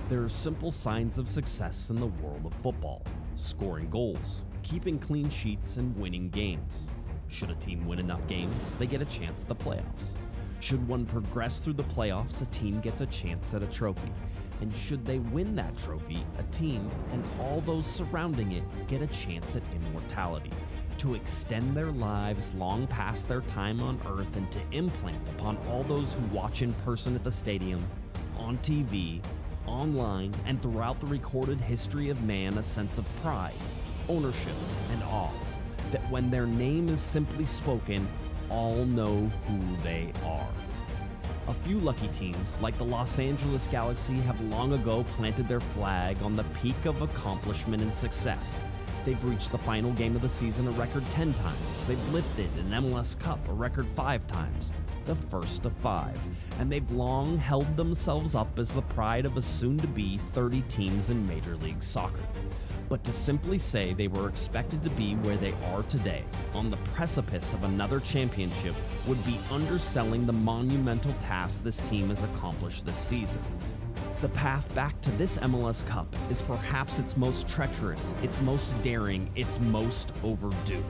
There are simple signs of success in the world of football: scoring goals, keeping clean sheets, and winning games. Should a team win enough games, they get a chance at the playoffs. Should one progress through the playoffs, a team gets a chance at a trophy. And should they win that trophy, a team and all those surrounding it get a chance at immortality, to extend their lives long past their time on earth and to implant upon all those who watch in person at the stadium, on TV, online, and throughout the recorded history of man a sense of pride, ownership, and awe, that when their name is simply spoken, all know who they are. A few lucky teams, like the Los Angeles Galaxy, have long ago planted their flag on the peak of accomplishment and success. They've reached the final game of the season a record 10 times. They've lifted an MLS Cup a record 5 times, the first of 5. And they've long held themselves up as the pride of a soon-to-be 30 teams in Major League Soccer. But to simply say they were expected to be where they are today, on the precipice of another championship, would be underselling the monumental task this team has accomplished this season. The path back to this MLS Cup is perhaps its most treacherous, its most daring, its most overdue.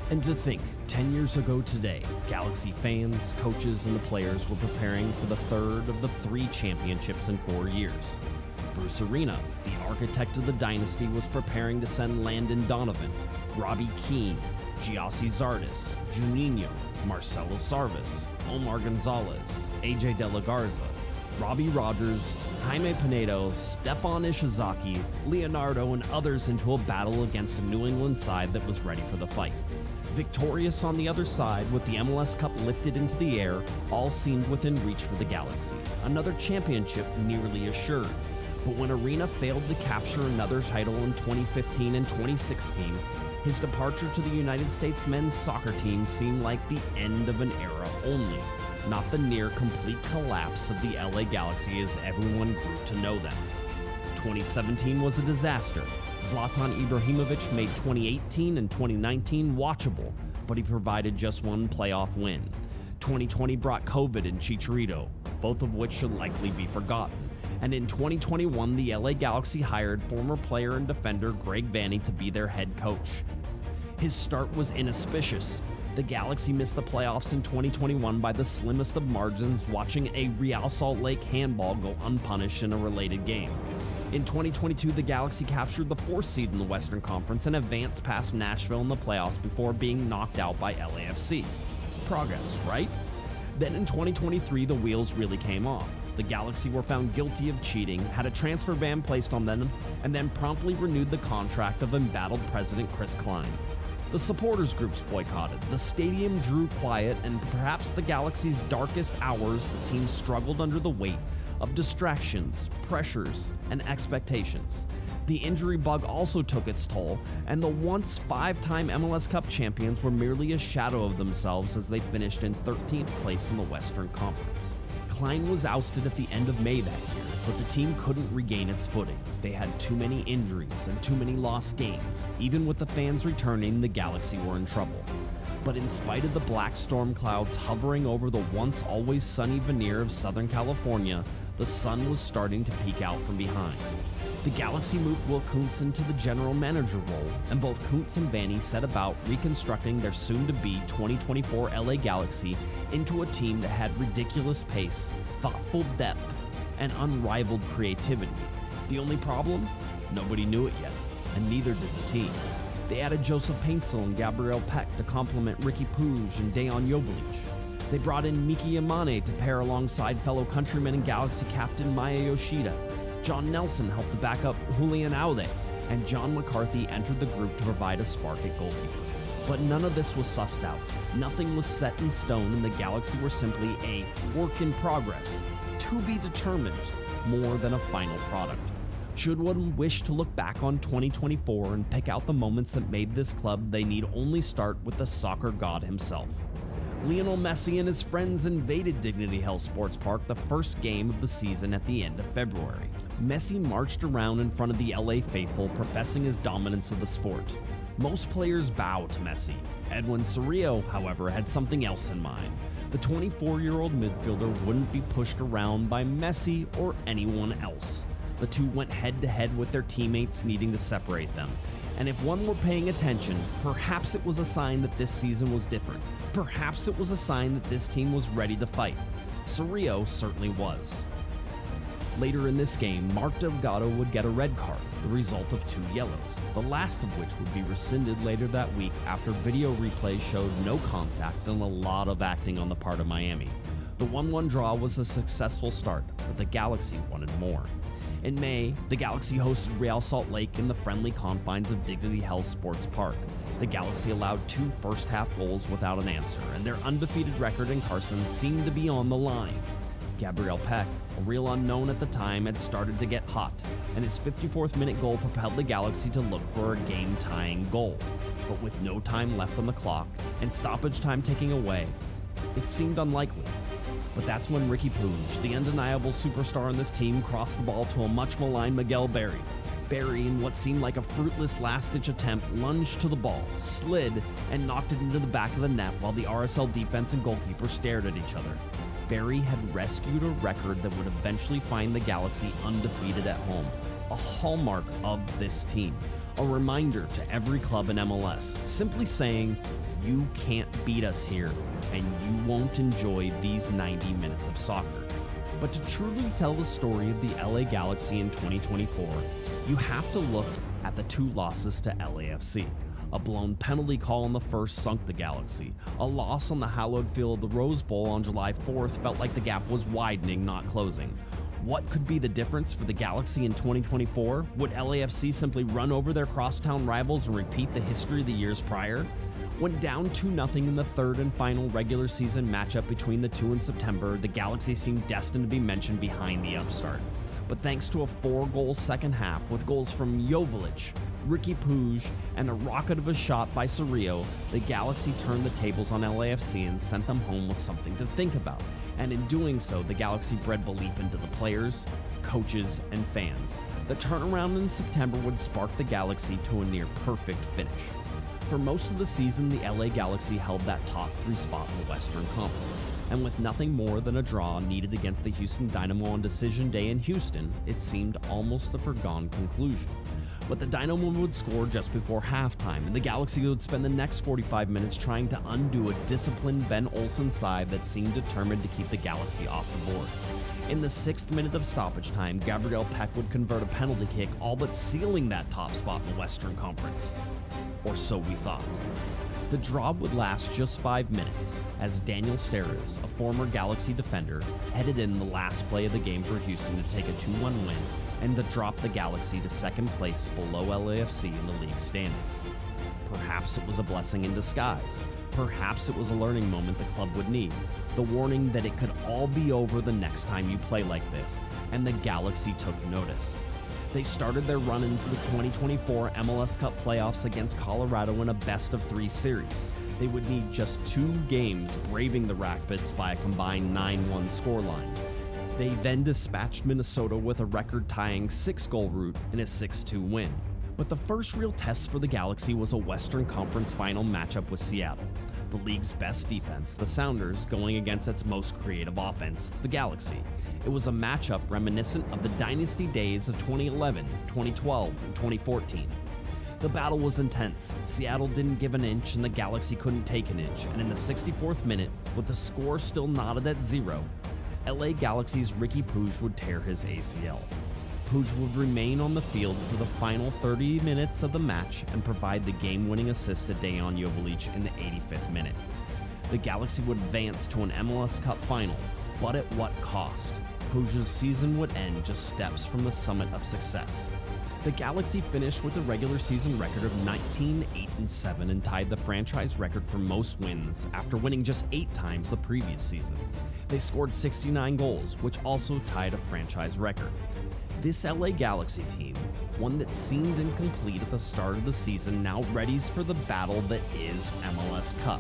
And to think, 10 years ago today, Galaxy fans, coaches, and the players were preparing for the third of the 3 championships in 4 years. Bruce Arena, the architect of the dynasty, was preparing to send Landon Donovan, Robbie Keane, Giassi Zardes, Juninho, Marcelo Sarvis, Omar Gonzalez, AJ De La Garza, Robbie Rogers, Jaime Pinedo, Stefan Ishizaki, Leonardo, and others into a battle against a New England side that was ready for the fight. Victorious on the other side, with the MLS Cup lifted into the air, all seemed within reach for the Galaxy. Another championship nearly assured. But when Arena failed to capture another title in 2015 and 2016, his departure to the United States men's soccer team seemed like the end of an era only, not the near complete collapse of the LA Galaxy as everyone grew to know them. 2017 was a disaster. Zlatan Ibrahimovic made 2018 and 2019 watchable, but he provided just one playoff win. 2020 brought COVID and Chicharito, both of which should likely be forgotten. And in 2021, the LA Galaxy hired former player and defender Greg Vanney to be their head coach. His start was inauspicious. The Galaxy missed the playoffs in 2021 by the slimmest of margins, watching a Real Salt Lake handball go unpunished in a related game. In 2022, the Galaxy captured the 4th seed in the Western Conference and advanced past Nashville in the playoffs before being knocked out by LAFC. Progress, right? Then in 2023, the wheels really came off. The Galaxy were found guilty of cheating, had a transfer ban placed on them, and then promptly renewed the contract of embattled president Chris Klein. The supporters groups boycotted, the stadium drew quiet, and perhaps the Galaxy's darkest hours, the team struggled under the weight of distractions, pressures, and expectations. The injury bug also took its toll, and the once 5-time MLS Cup champions were merely a shadow of themselves as they finished in 13th place in the Western Conference. Klein was ousted at the end of May that year, but the team couldn't regain its footing. They had too many injuries and too many lost games. Even with the fans returning, the Galaxy were in trouble. But in spite of the black storm clouds hovering over the once always sunny veneer of Southern California, the sun was starting to peek out from behind. The Galaxy moved Will Kuntz into the general manager role, and both Kuntz and Vanney set about reconstructing their soon-to-be 2024 LA Galaxy into a team that had ridiculous pace, thoughtful depth, and unrivaled creativity. The only problem? Nobody knew it yet, and neither did the team. They added Joseph Paintsel and Gabriel Peck to complement Riqui Puig and Dejan Joveljic. They brought in Miki Yamane to pair alongside fellow countryman and Galaxy captain Maya Yoshida. John Nelson helped to back up Julian Aude, and John McCarthy entered the group to provide a spark at goalkeeper. But none of this was sussed out. Nothing was set in stone, and the Galaxy were simply a work in progress, to be determined, more than a final product. Should one wish to look back on 2024 and pick out the moments that made this club, they need only start with the soccer god himself. Lionel Messi and his friends invaded Dignity Health Sports Park the first game of the season at the end of February. Messi marched around in front of the LA faithful, professing his dominance of the sport. Most players bow to Messi. Edwin Cerrillo, however, had something else in mind. The 24-year-old midfielder wouldn't be pushed around by Messi or anyone else. The two went head-to-head with their teammates needing to separate them. And if one were paying attention, perhaps it was a sign that this season was different. Perhaps it was a sign that this team was ready to fight. Cerrillo certainly was. Later in this game, Mark Delgado would get a red card, the result of 2 yellows, the last of which would be rescinded later that week after video replay showed no contact and a lot of acting on the part of Miami. The 1-1 draw was a successful start, but the Galaxy wanted more. In May, the Galaxy hosted Real Salt Lake in the friendly confines of Dignity Health Sports Park. The Galaxy allowed 2 first-half goals without an answer, and their undefeated record in Carson seemed to be on the line. Gabriel Peck, a real unknown at the time, had started to get hot, and his 54th minute goal propelled the Galaxy to look for a game-tying goal. But with no time left on the clock, and stoppage time ticking away, it seemed unlikely. But that's when Riqui Puig, the undeniable superstar on this team, crossed the ball to a much-maligned Miguel Berry. Berry, in what seemed like a fruitless last-ditch attempt, lunged to the ball, slid, and knocked it into the back of the net while the RSL defense and goalkeeper stared at each other. Berry had rescued a record that would eventually find the Galaxy undefeated at home, a hallmark of this team, a reminder to every club in MLS, simply saying, you can't beat us here, and you won't enjoy these 90 minutes of soccer. But to truly tell the story of the LA Galaxy in 2024, you have to look at the 2 losses to LAFC. A blown penalty call in the first sunk the Galaxy. A loss on the hallowed field of the Rose Bowl on July 4th felt like the gap was widening, not closing. What could be the difference for the Galaxy in 2024? Would LAFC simply run over their crosstown rivals and repeat the history of the years prior? When down 2-0 in the third and final regular season matchup between the two in September, the Galaxy seemed destined to be mentioned behind the upstart. But thanks to a 4-goal second half with goals from Joveljic, Riqui Puig, and a rocket of a shot by Cerrillo, the Galaxy turned the tables on LAFC and sent them home with something to think about. And in doing so, the Galaxy bred belief into the players, coaches, and fans. The turnaround in September would spark the Galaxy to a near-perfect finish. For most of the season, the LA Galaxy held that top 3 spot in the Western Conference. And with nothing more than a draw needed against the Houston Dynamo on Decision Day in Houston, it seemed almost a foregone conclusion. But the Dynamo would score just before halftime, and the Galaxy would spend the next 45 minutes trying to undo a disciplined Ben Olsen side that seemed determined to keep the Galaxy off the board. In the 6th minute of stoppage time, Gabriel Peck would convert a penalty kick, all but sealing that top spot in the Western Conference. Or so we thought. The draw would last just 5 minutes, as Daniel Steres, a former Galaxy defender, headed in the last play of the game for Houston to take a 2-1 win and to drop the Galaxy to second place below LAFC in the league standings. Perhaps it was a blessing in disguise. Perhaps it was a learning moment the club would need, the warning that it could all be over the next time you play like this, and the Galaxy took notice. They started their run into the 2024 MLS Cup playoffs against Colorado in a best-of-3 series. They would need just 2 games braving the Rapids by a combined 9-1 scoreline. They then dispatched Minnesota with a record-tying 6-goal rout in a 6-2 win. But the first real test for the Galaxy was a Western Conference final matchup with Seattle, the league's best defense, the Sounders, going against its most creative offense, the Galaxy. It was a matchup reminiscent of the dynasty days of 2011, 2012, and 2014. The battle was intense. Seattle didn't give an inch and the Galaxy couldn't take an inch, and in the 64th minute, with the score still knotted at 0, LA Galaxy's Riqui Puig would tear his ACL. Puig would remain on the field for the final 30 minutes of the match and provide the game-winning assist to Dejan Joveljic in the 85th minute. The Galaxy would advance to an MLS Cup final, but at what cost? Puig's season would end just steps from the summit of success. The Galaxy finished with a regular season record of 19-8-7 and tied the franchise record for most wins after winning just 8 times the previous season. They scored 69 goals, which also tied a franchise record. This LA Galaxy team, one that seemed incomplete at the start of the season, now readies for the battle that is MLS Cup.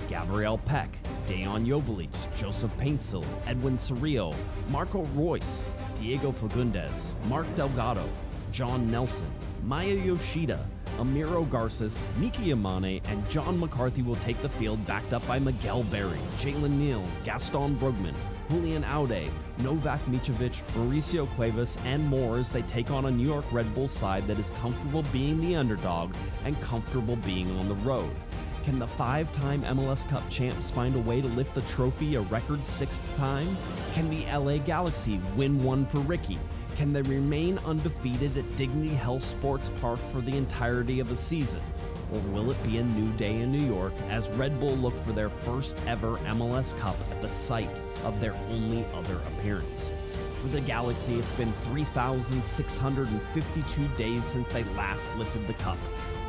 Gabriel Peck, Dejan Joveljic, Joseph Paintsil, Edwin Cerrillo, Marco Reus, Diego Fagundes, Mark Delgado, John Nelson, Maya Yoshida, Amiro Garces, Miki Amane, and John McCarthy will take the field backed up by Miguel Berry, Jalen Neal, Gaston Brugman, Julian Aude, Novak Mitrovic, Mauricio Cuevas, and more as they take on a New York Red Bull side that is comfortable being the underdog and comfortable being on the road. Can the 5-time MLS Cup champs find a way to lift the trophy a record 6th time? Can the LA Galaxy win one for Riqui? Can they remain undefeated at Dignity Health Sports Park for the entirety of a season? Or will it be a new day in New York as Red Bull look for their first ever MLS Cup at the site of their only other appearance? For the Galaxy, it's been 3,652 days since they last lifted the cup.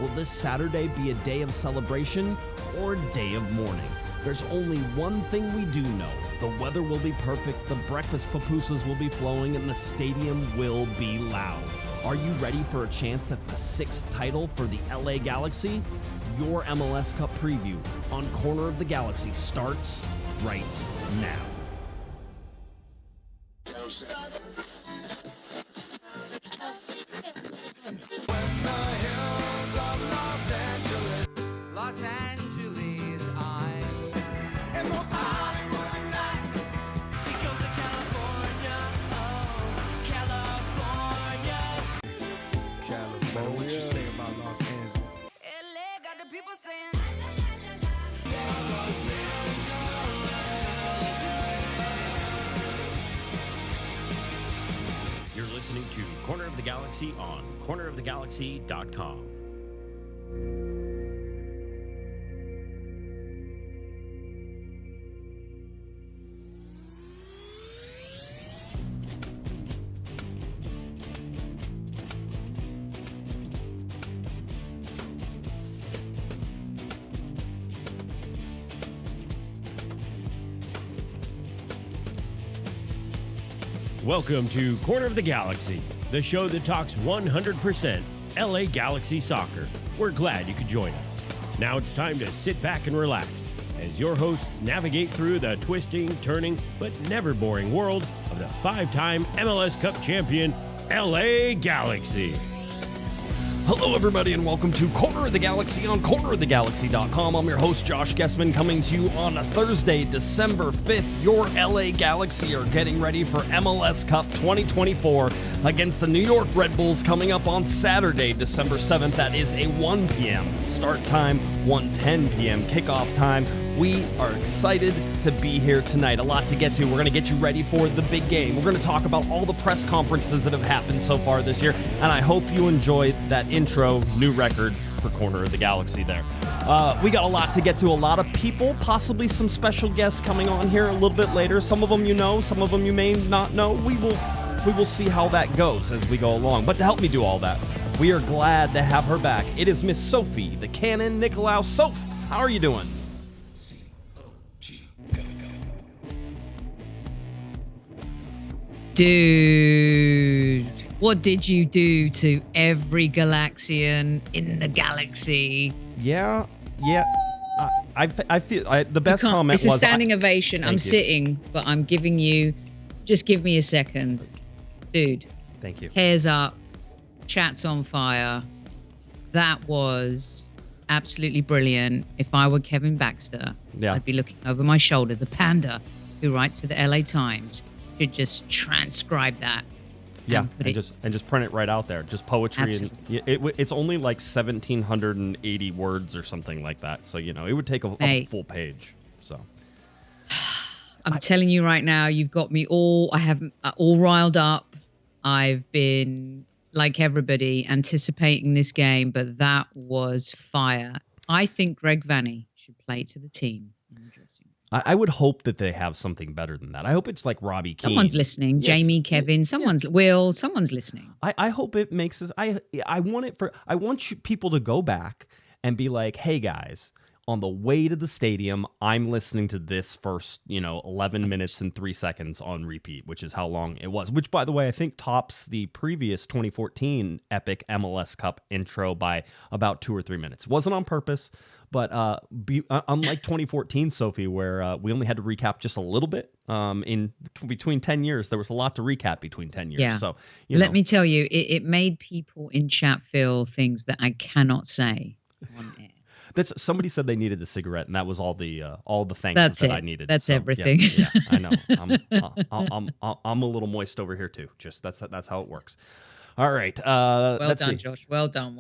Will this Saturday be a day of celebration or a day of mourning? There's only one thing we do know. The weather will be perfect, the breakfast pupusas will be flowing, and the stadium will be loud. Are you ready for a chance at the 6th title for the LA Galaxy? Your MLS Cup preview on Corner of the Galaxy starts right now. Los Angeles, I'm and most Hollywood nights. She goes to California, oh, California. What you say about Los Angeles? LA got the people saying. You're listening to Corner of the Galaxy on cornerofthegalaxy.com. Welcome to Corner of the Galaxy, the show that talks 100% LA Galaxy soccer. We're glad you could join us. Now it's time to sit back and relax as your hosts navigate through the twisting, turning, but never boring world of the 5-time MLS Cup champion, LA Galaxy. Hello, everybody, and welcome to Corner of the Galaxy on cornerofthegalaxy.com. I'm your host, Josh Guesman, coming to you on a Thursday, December 5th. Your LA Galaxy are getting ready for MLS Cup 2024 against the New York Red Bulls coming up on Saturday, December 7th. That is a 1 p.m. start time, 1:10 p.m. kickoff time. We are excited to be here tonight. A lot to get to. We're going to get you ready for the big game. We're going to talk about all the press conferences that have happened so far this year, and I hope you enjoyed that intro, new record for Corner of the Galaxy there. We got a lot to get to, a lot of people, possibly some special guests coming on here a little bit later. Some of them you know, some of them you may not know. We will see how that goes as we go along. But to help me do all that, we are glad to have her back. It is Miss Sophie, the Cannon Nicolaou. Soph, how are you doing? Dude, what did you do to every Galaxian in the galaxy? Yeah. I feel the best comment was... It's a standing ovation. I'm sitting, but I'm giving you... Just give me a second. Dude. Thank you. Hairs up. Chat's on fire. That was absolutely brilliant. If I were Kevin Baxter, I'd be looking over my shoulder. The panda who writes for the LA Times should just transcribe that. Yeah, and just print it right out there. Just poetry. Absolutely. And it's only like 1,780 words or something like that. So, it would take a full page. So I'm telling you right now, you've got me all riled up. I've been, like everybody, anticipating this game, but that was fire. I think Greg Vanney should play to the team in the dressing room. I would hope that they have something better than that. I hope it's like Robbie Keane. Someone's listening. Yes. Jamie, Kevin, Will, someone's listening. I hope it makes us. I want people to go back and be like, hey guys, on the way to the stadium, I'm listening to this first, 11 minutes and 3 seconds on repeat, which is how long it was. Which, by the way, I think tops the previous 2014 epic MLS Cup intro by about 2 or 3 minutes. Wasn't on purpose, but unlike 2014, Sophie, where we only had to recap just a little bit. Between 10 years, there was a lot to recap between 10 years. Yeah. So let me tell you, it made people in chat feel things that I cannot say on air. Somebody said they needed a cigarette, and that was all the thanks That's that it. I needed. That's So, everything. Yeah, I know. I'm a little moist over here too. Just that's how it works. All right. Well done, Josh. Well done.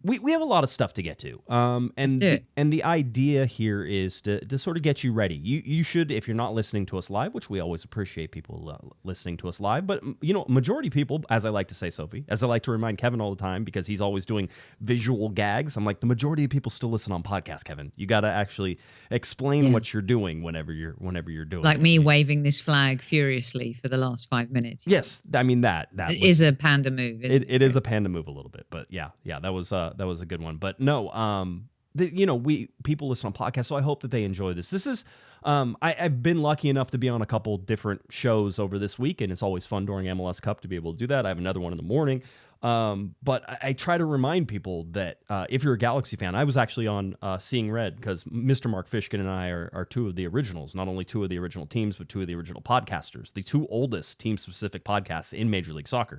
We have a lot of stuff to get to. And the idea here is to sort of get you ready. You should, if you're not listening to us live, which we always appreciate people listening to us live, but majority of people, as I like to say, Sophie, as I like to remind Kevin all the time because he's always doing visual gags. I'm like, the majority of people still listen on podcasts, Kevin. You got to actually explain what you're doing whenever you're doing. Like me waving this flag furiously for the last 5 minutes. Yes, I mean that is a panda move. It is a panda move a little bit, but yeah, that was a good one. But no, people listen on podcasts, so I hope that they enjoy this. This is I've been lucky enough to be on a couple different shows over this week, and it's always fun during MLS Cup to be able to do that. I have another one in the morning. But I try to remind people that if you're a Galaxy fan, I was actually on Seeing Red because Mr. Mark Fishkin and I are two of the originals, not only two of the original teams, but two of the original podcasters, the two oldest team-specific podcasts in Major League Soccer.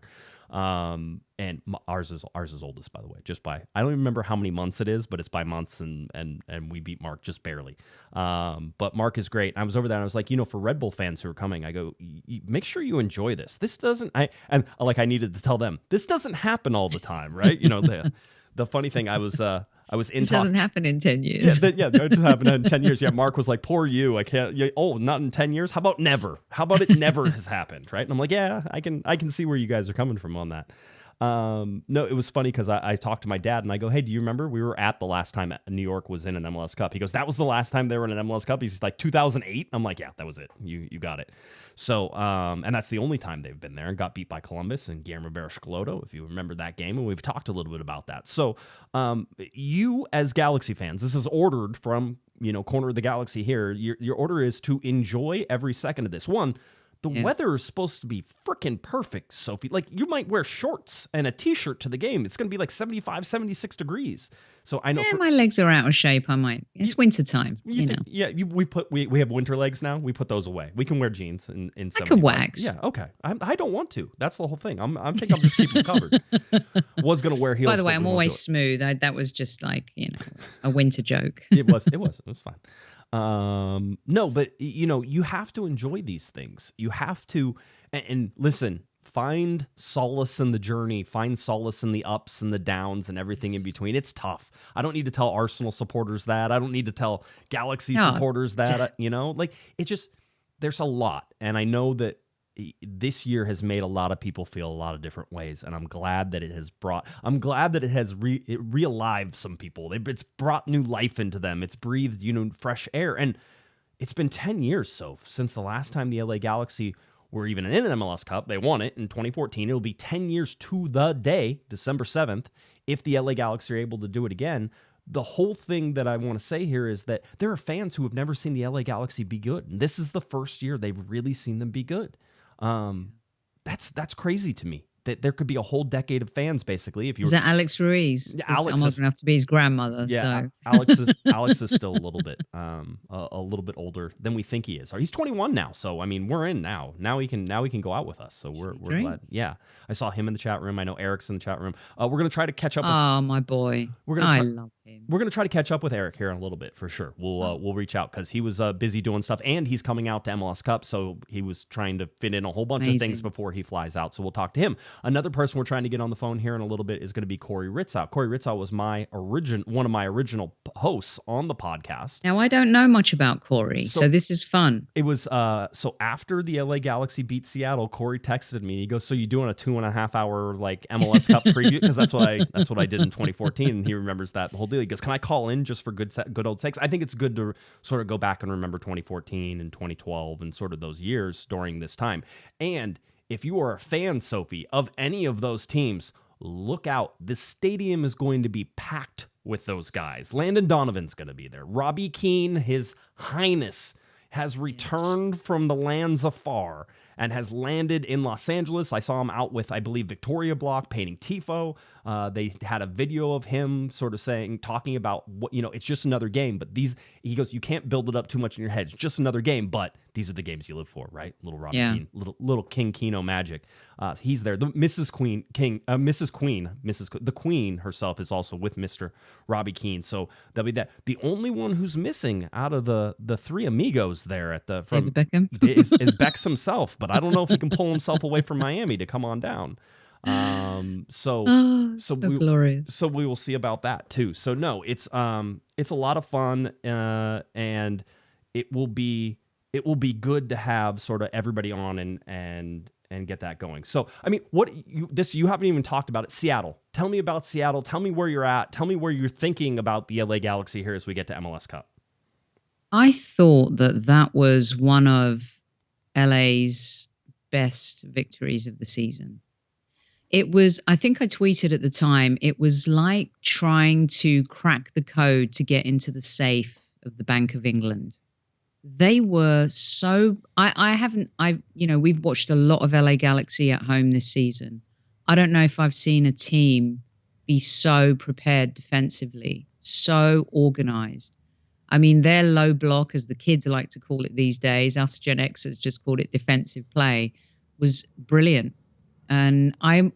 And ours is oldest, by the way, just by, I don't even remember how many months it is, but it's by months, and we beat Mark just barely. But Mark is great. I was over there and I was like, for Red Bull fans who are coming, I go, make sure you enjoy this. This doesn't, I needed to tell them, this doesn't happen all the time, right? The funny thing, I was in. This doesn't happen in 10 years. It doesn't happen in 10 years. Yeah, Mark was like, poor you. I can't. Not in 10 years. How about never? How about it never has happened, right? And I'm like, yeah, I can see where you guys are coming from on that. No, it was funny because I talked to my dad and I go, hey, do you remember we were at the last time New York was in an MLS Cup? He goes, that was the last time they were in an MLS Cup. He's like 2008. I'm like, yeah, that was it. You got it. So, and that's the only time they've been there and got beat by Columbus and Guillermo Barros-Schelotto, if you remember that game. And we've talked a little bit about that. So, you as Galaxy fans, this is ordered from, Corner of the Galaxy here. Your order is to enjoy every second of this. One, the weather is supposed to be freaking perfect, Sophie. Like, you might wear shorts and a T-shirt to the game. It's going to be like 75, 76 degrees. So I know my legs are out of shape. I might. It's wintertime, Yeah, we have winter legs now. We put those away. We can wear jeans in 75. I can wax. Yeah, okay. I don't want to. That's the whole thing. I think I'm just keeping them covered. Was going to wear heels. By the way, I'm always smooth. That was just like, a winter joke. It was fine. No, but you have to enjoy these things. You have to, and listen, find solace in the journey, find solace in the ups and the downs and everything in between. It's tough. I don't need to tell Arsenal supporters that. I don't need to tell Galaxy supporters that, it's just, there's a lot. And I know that this year has made a lot of people feel a lot of different ways, and I'm glad that it has realived some people. It's brought new life into them. It's breathed, fresh air. And it's been 10 years since the last time the LA Galaxy were even in an MLS Cup. They won it in 2014. It'll be 10 years to the day, December 7th, if the LA Galaxy are able to do it again. The whole thing that I want to say here is that there are fans who have never seen the LA Galaxy be good. And this is the first year they've really seen them be good. That's crazy to me. That there could be a whole decade of fans, basically. If you is that Alex Ruiz? Yeah, I'm old enough to be his grandmother. Yeah, so. Alex is still a little bit older than we think he is. He's 21 now, so I mean we're in now. Now he can go out with us. So we're glad. Yeah, I saw him in the chat room. I know Eric's in the chat room. We're gonna try to catch up. Oh, my boy! I love him. We're gonna try to catch up with Eric here in a little bit for sure. We'll reach out because he was busy doing stuff, and he's coming out to MLS Cup, so he was trying to fit in a whole bunch of things before he flies out. So we'll talk to him. Another person we're trying to get on the phone here in a little bit is going to be Cory Ritzau. Cory Ritzau was one of my original hosts on the podcast. Now, I don't know much about Cory, so this is fun. It was so after the LA Galaxy beat Seattle, Cory texted me. He goes, "So you doing a 2.5 hour like MLS Cup preview?" Because that's what I did in 2014, and he remembers that whole deal. He goes, "Can I call in just for good old sakes?" I think it's good to sort of go back and remember 2014 and 2012 and sort of those years during this time. And if you are a fan, Sophie, of any of those teams, look out. This stadium is going to be packed with those guys. Landon Donovan's going to be there. Robbie Keane, His Highness, has returned from the lands afar and has landed in Los Angeles. I saw him out with, I believe, Victoria Block painting Tifo. They had a video of him sort of talking about what, it's just another game. But he goes, you can't build it up too much in your head. It's just another game, but these are the games you live for, right? Little Robbie Keane, little King Keno magic. He's there. The the Queen herself is also with Mr. Robbie Keane. So that'll be that. The only one who's missing out of the three amigos there David Beckham is Bex himself, but I don't know if he can pull himself away from Miami to come on down. So glorious. So we will see about that too. So no, it's a lot of fun, and it will be good to have sort of everybody on and get that going. So I mean, you haven't even talked about it. Seattle. Tell me about Seattle. Tell me where you're at. Tell me where you're thinking about the LA Galaxy here as we get to MLS Cup. I thought that was one of LA's best victories of the season. It was, I think I tweeted at the time, it was like trying to crack the code to get into the safe of the Bank of England. They were so, we've watched a lot of LA Galaxy at home this season. I don't know if I've seen a team be so prepared defensively, so organized. I mean, their low block, as the kids like to call it these days, us Gen Xers just called it defensive play, was brilliant. And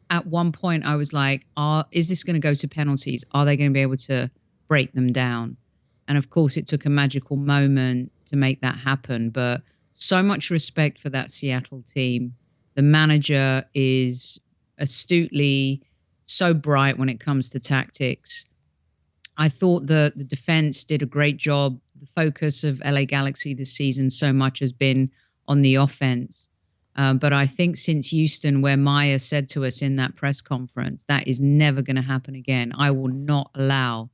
at one point I was like, is this going to go to penalties? Are they going to be able to break them down? And of course, it took a magical moment to make that happen. But so much respect for that Seattle team. The manager is astutely so bright when it comes to tactics. I thought the defense did a great job. The focus of LA Galaxy this season so much has been on the offense. But I think since Houston, where Maya said to us in that press conference, that is never going to happen again. I will not allow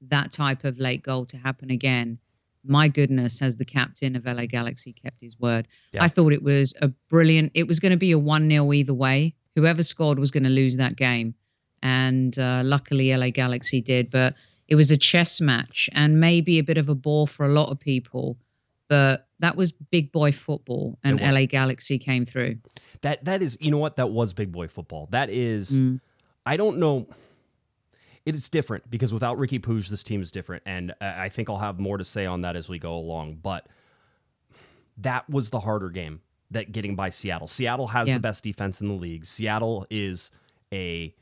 that type of late goal to happen again. My goodness, has the captain of LA Galaxy kept his word. Yeah. I thought it was it was going to be a 1-0 either way. Whoever scored was going to lose that game. And luckily LA Galaxy did. But it was a chess match and maybe a bit of a bore for a lot of people. But that was big boy football, and LA Galaxy came through. That is, you know what? That was big boy football. That is, I don't know. It is different because without Riqui Puig, this team is different. And I think I'll have more to say on that as we go along. But that was the harder game, that getting by Seattle. Seattle has the best defense in the league. Seattle is a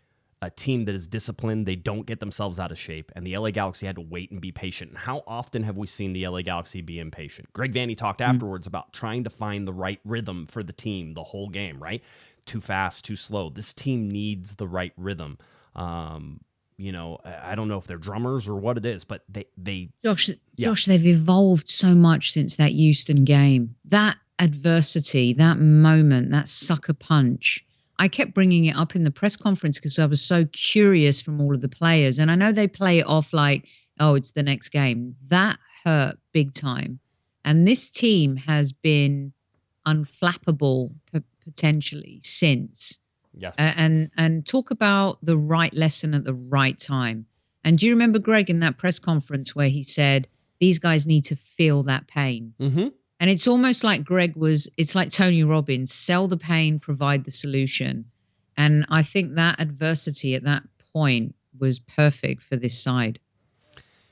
team that is disciplined. They don't get themselves out of shape. And the LA Galaxy had to wait and be patient. And how often have we seen the LA Galaxy be impatient? Greg Vanney talked afterwards about trying to find the right rhythm for the team the whole game, right? Too fast, too slow. This team needs the right rhythm. I don't know if they're drummers or what it is, but they Josh, they've evolved so much since that Houston game. That adversity, that moment, that sucker punch. I kept bringing it up in the press conference because I was so curious from all of the players. And I know they play it off like, oh, it's the next game. That hurt big time. And this team has been unflappable potentially since. Yeah. And talk about the right lesson at the right time. And do you remember Greg in that press conference where he said, these guys need to feel that pain? Mm-hmm. And it's almost like it's like Tony Robbins, sell the pain, provide the solution. And I think that adversity at that point was perfect for this side.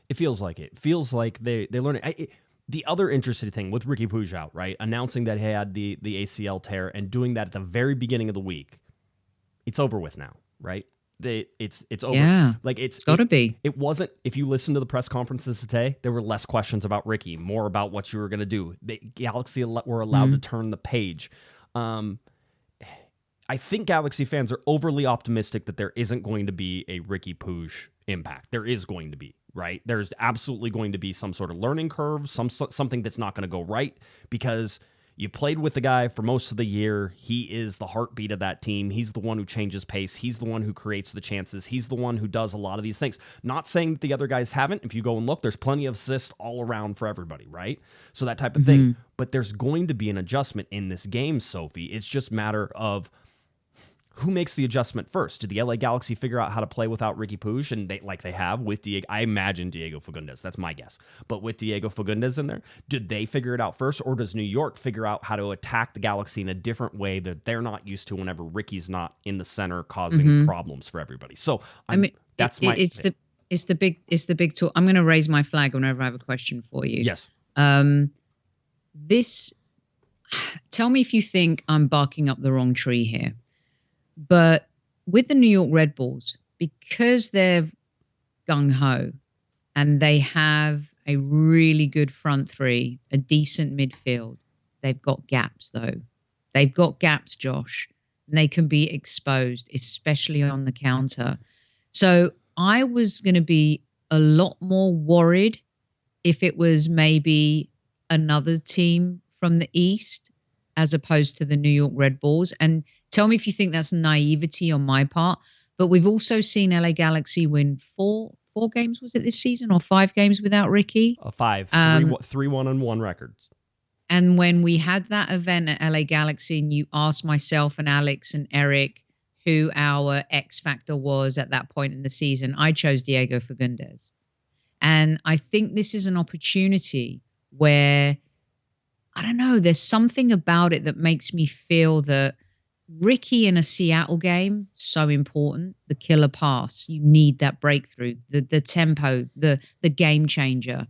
It feels like it. It feels like they learn it. The other interesting thing with Riqui Puig out, right? Announcing that he had the ACL tear and doing that at the very beginning of the week. It's over with now, right? It's over. Yeah, like it's got to be. It wasn't. If you listen to the press conferences today, there were less questions about Riqui, more about what you were going to do. The Galaxy were allowed to turn the page. I think Galaxy fans are overly optimistic that there isn't going to be a Riqui Puig impact. There is going to be, right? There's absolutely going to be some sort of learning curve, something that's not going to go right because you played with the guy for most of the year. He is the heartbeat of that team. He's the one who changes pace. He's the one who creates the chances. He's the one who does a lot of these things. Not saying that the other guys haven't. If you go and look, there's plenty of assists all around for everybody, right? So that type of thing. But there's going to be an adjustment in this game, Sophie. It's just a matter of who makes the adjustment first? Did the LA Galaxy figure out how to play without Riqui Puig, and they have with Diego? I imagine Diego Fagundes. That's my guess. But with Diego Fagundes in there, did they figure it out first, or does New York figure out how to attack the Galaxy in a different way that they're not used to whenever Ricky's not in the center causing problems for everybody? So it's the big talk. I'm going to raise my flag whenever I have a question for you. Yes. Tell me if you think I'm barking up the wrong tree here. But with the New York Red Bulls, because they're gung-ho and they have a really good front three, a decent midfield, they've got gaps, though. They've got gaps, Josh, and they can be exposed, especially on the counter. So I was going to be a lot more worried if it was maybe another team from the East as opposed to the New York Red Bulls. And tell me if you think that's naivety on my part. But we've also seen LA Galaxy win four games, was it this season, or 5 games without Riqui? 5, 3-1-1 records. And when we had that event at LA Galaxy, and you asked myself and Alex and Eric who our X factor was at that point in the season, I chose Diego Fagundes. And I think this is an opportunity where, I don't know, there's something about it that makes me feel that Riqui in a Seattle game, so important. The killer pass, you need that breakthrough, the tempo, the game changer.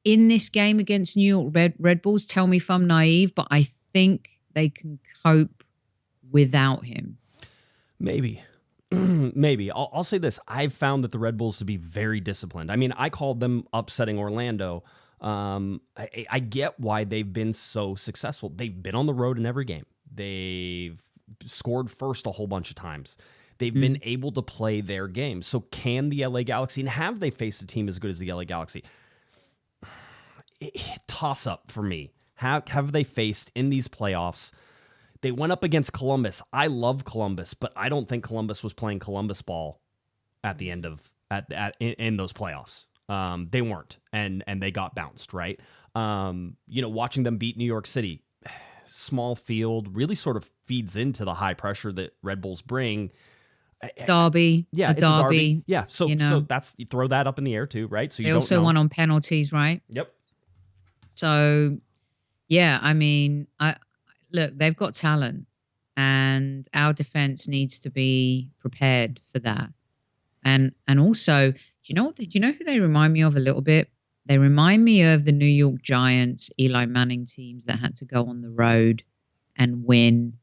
In this game against New York Red Bulls, tell me if I'm naive, but I think they can cope without him. Maybe. Maybe. I'll say this. I've found that the Red Bulls to be very disciplined. I mean, I called them upsetting Orlando. I get why they've been so successful. They've been on the road in every game. They've scored first a whole bunch of times. They've been able to play their game. So can the LA Galaxy, and have they faced a team as good as the LA Galaxy? Toss up for me. Have they faced in these playoffs? They went up against Columbus. I love Columbus, but I don't think Columbus was playing Columbus ball at the end of in those playoffs. They weren't, and they got bounced, right? Watching them beat New York City, small field, really sort of feeds into the high pressure that Red Bulls bring. Derby, yeah, it's a derby. Yeah, so that's, you throw that up in the air too, right? So they also won on penalties, right? Yep. So, yeah, I mean, look, they've got talent, and our defense needs to be prepared for that. And also, do you know who they remind me of a little bit? They remind me of the New York Giants, Eli Manning teams that had to go on the road and win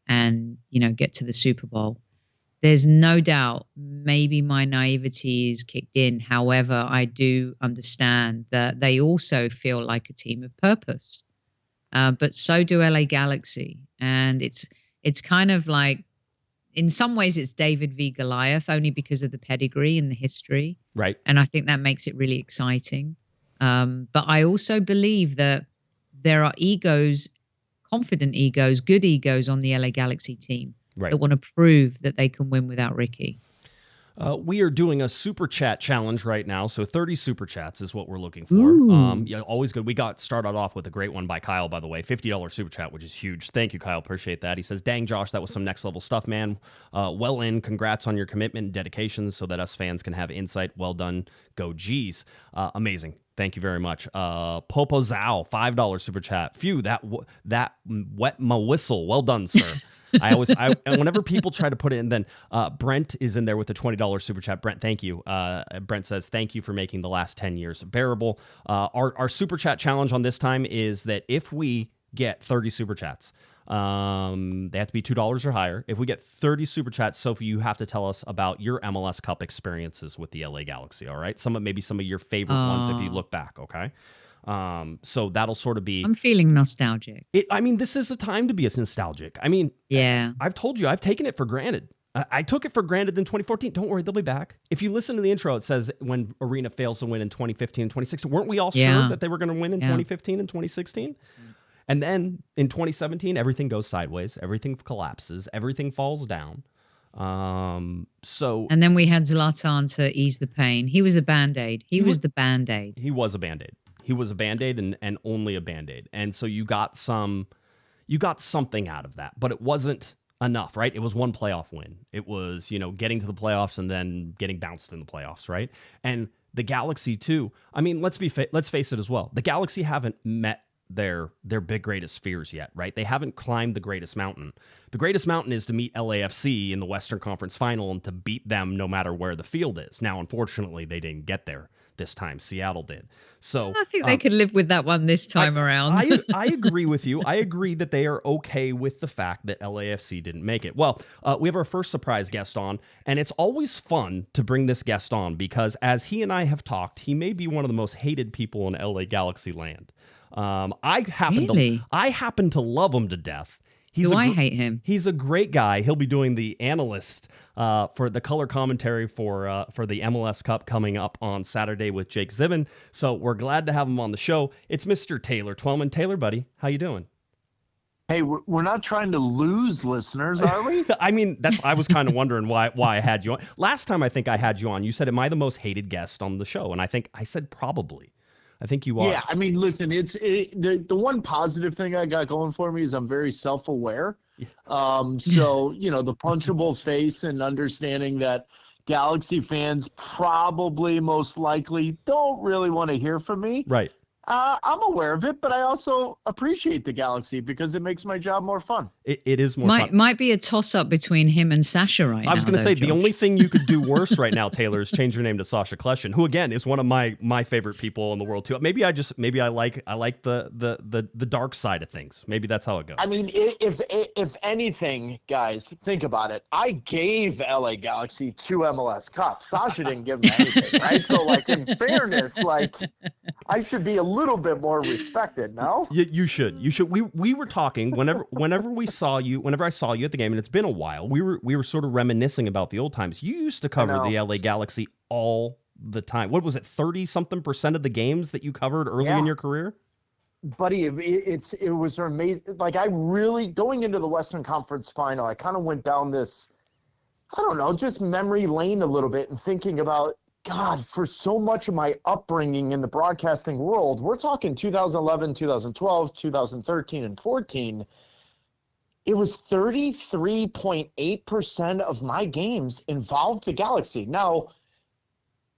and, get to the Super Bowl. There's no doubt maybe my naivety is kicked in. However, I do understand that they also feel like a team of purpose. But so do LA Galaxy. And it's kind of like, in some ways, it's David v. Goliath, only because of the pedigree and the history. Right. And I think that makes it really exciting. But I also believe that there are egos, confident egos, good egos on the LA Galaxy team that want to prove that they can win without Riqui. We are doing a super chat challenge right now, so 30 super chats is what we're looking for. Yeah, always good. We got started off with a great one by Kyle, by the way, $50 super chat, which is huge. Thank you, Kyle. Appreciate that. He says, "Dang, Josh, that was some next level stuff, man. Congrats on your commitment and dedication, so that us fans can have insight. Well done. Go G's." Amazing. Thank you very much. Popo Zhao, $5 super chat. Phew, that wet my whistle. Well done, sir. Whenever people try to put it in, then Brent is in there with a $20 super chat. Brent, thank you. Brent says, "Thank you for making the last 10 years bearable." Our super chat challenge on this time is that if we get 30 super chats, they have to be $2 or higher. If we get 30 super chats, Sophie, you have to tell us about your MLS Cup experiences with the LA Galaxy. All right, maybe some of your favorite ones if you look back. Okay. So that'll sort of be... I'm feeling nostalgic. This is a time to be nostalgic. Yeah. I've told you, I've taken it for granted. I took it for granted in 2014. Don't worry, they'll be back. If you listen to the intro, it says when Arena fails to win in 2015 and 2016. Weren't we all sure that they were going to win in 2015 and 2016? And then in 2017, everything goes sideways. Everything collapses. Everything falls down. And then we had Zlatan to ease the pain. He was a Band-Aid. He was the Band-Aid. He was a Band-Aid. He was a Band-Aid and only a Band-Aid. And so you got something out of that, but it wasn't enough, right? It was one playoff win. It was, getting to the playoffs and then getting bounced in the playoffs, right? And the Galaxy too. I mean, let's face it as well. The Galaxy haven't met their big greatest fears yet, right? They haven't climbed the greatest mountain. The greatest mountain is to meet LAFC in the Western Conference Final and to beat them no matter where the field is. Now, unfortunately, they didn't get there this time. Seattle did. So I think they could live with that one this time around. I agree with you. I agree that they are okay with the fact that LAFC didn't make it. Well, we have our first surprise guest on, and it's always fun to bring this guest on because as he and I have talked, he may be one of the most hated people in LA Galaxy land. I happen to love him to death. I hate him? He's a great guy. He'll be doing the Analyst for the color commentary for the MLS Cup coming up on Saturday with Jake Zivin. So we're glad to have him on the show. It's Mr. Taylor Twellman. Taylor, buddy, how you doing? Hey, we're not trying to lose listeners, are we? I mean, I was kind of wondering why I had you on. Last time I think I had you on, you said, am I the most hated guest on the show? And I think I said probably. I think you are. Yeah, I mean, listen, the one positive thing I got going for me is I'm very self-aware. Yeah. So, the punchable face and understanding that Galaxy fans probably most likely don't really want to hear from me. Right. I'm aware of it, but I also appreciate the Galaxy because it makes my job more fun. It is more fun. Might be a toss-up between him and Sasha right now. I was going to say, Josh. the only thing you could do worse right now, Taylor, is change your name to Sasha Kleshin, who, again, is one of my favorite people in the world, too. Maybe I like the dark side of things. Maybe that's how it goes. I mean, if anything, guys, think about it. I gave LA Galaxy 2 MLS Cups. Sasha didn't give them anything, right? So, in fairness, I should be a little bit more respected, no? You should. We were talking whenever I saw you at the game, and it's been a while. We were sort of reminiscing about the old times. You used to cover the LA Galaxy all the time. What was it, 30-something% of the games that you covered early in your career? Buddy, it was amazing. I really, going into the Western Conference Final, I kind of went down this, I don't know, just memory lane a little bit and thinking about, God, for so much of my upbringing in the broadcasting world, we're talking 2011, 2012, 2013, and 14. It was 33.8% of my games involved the Galaxy. Now,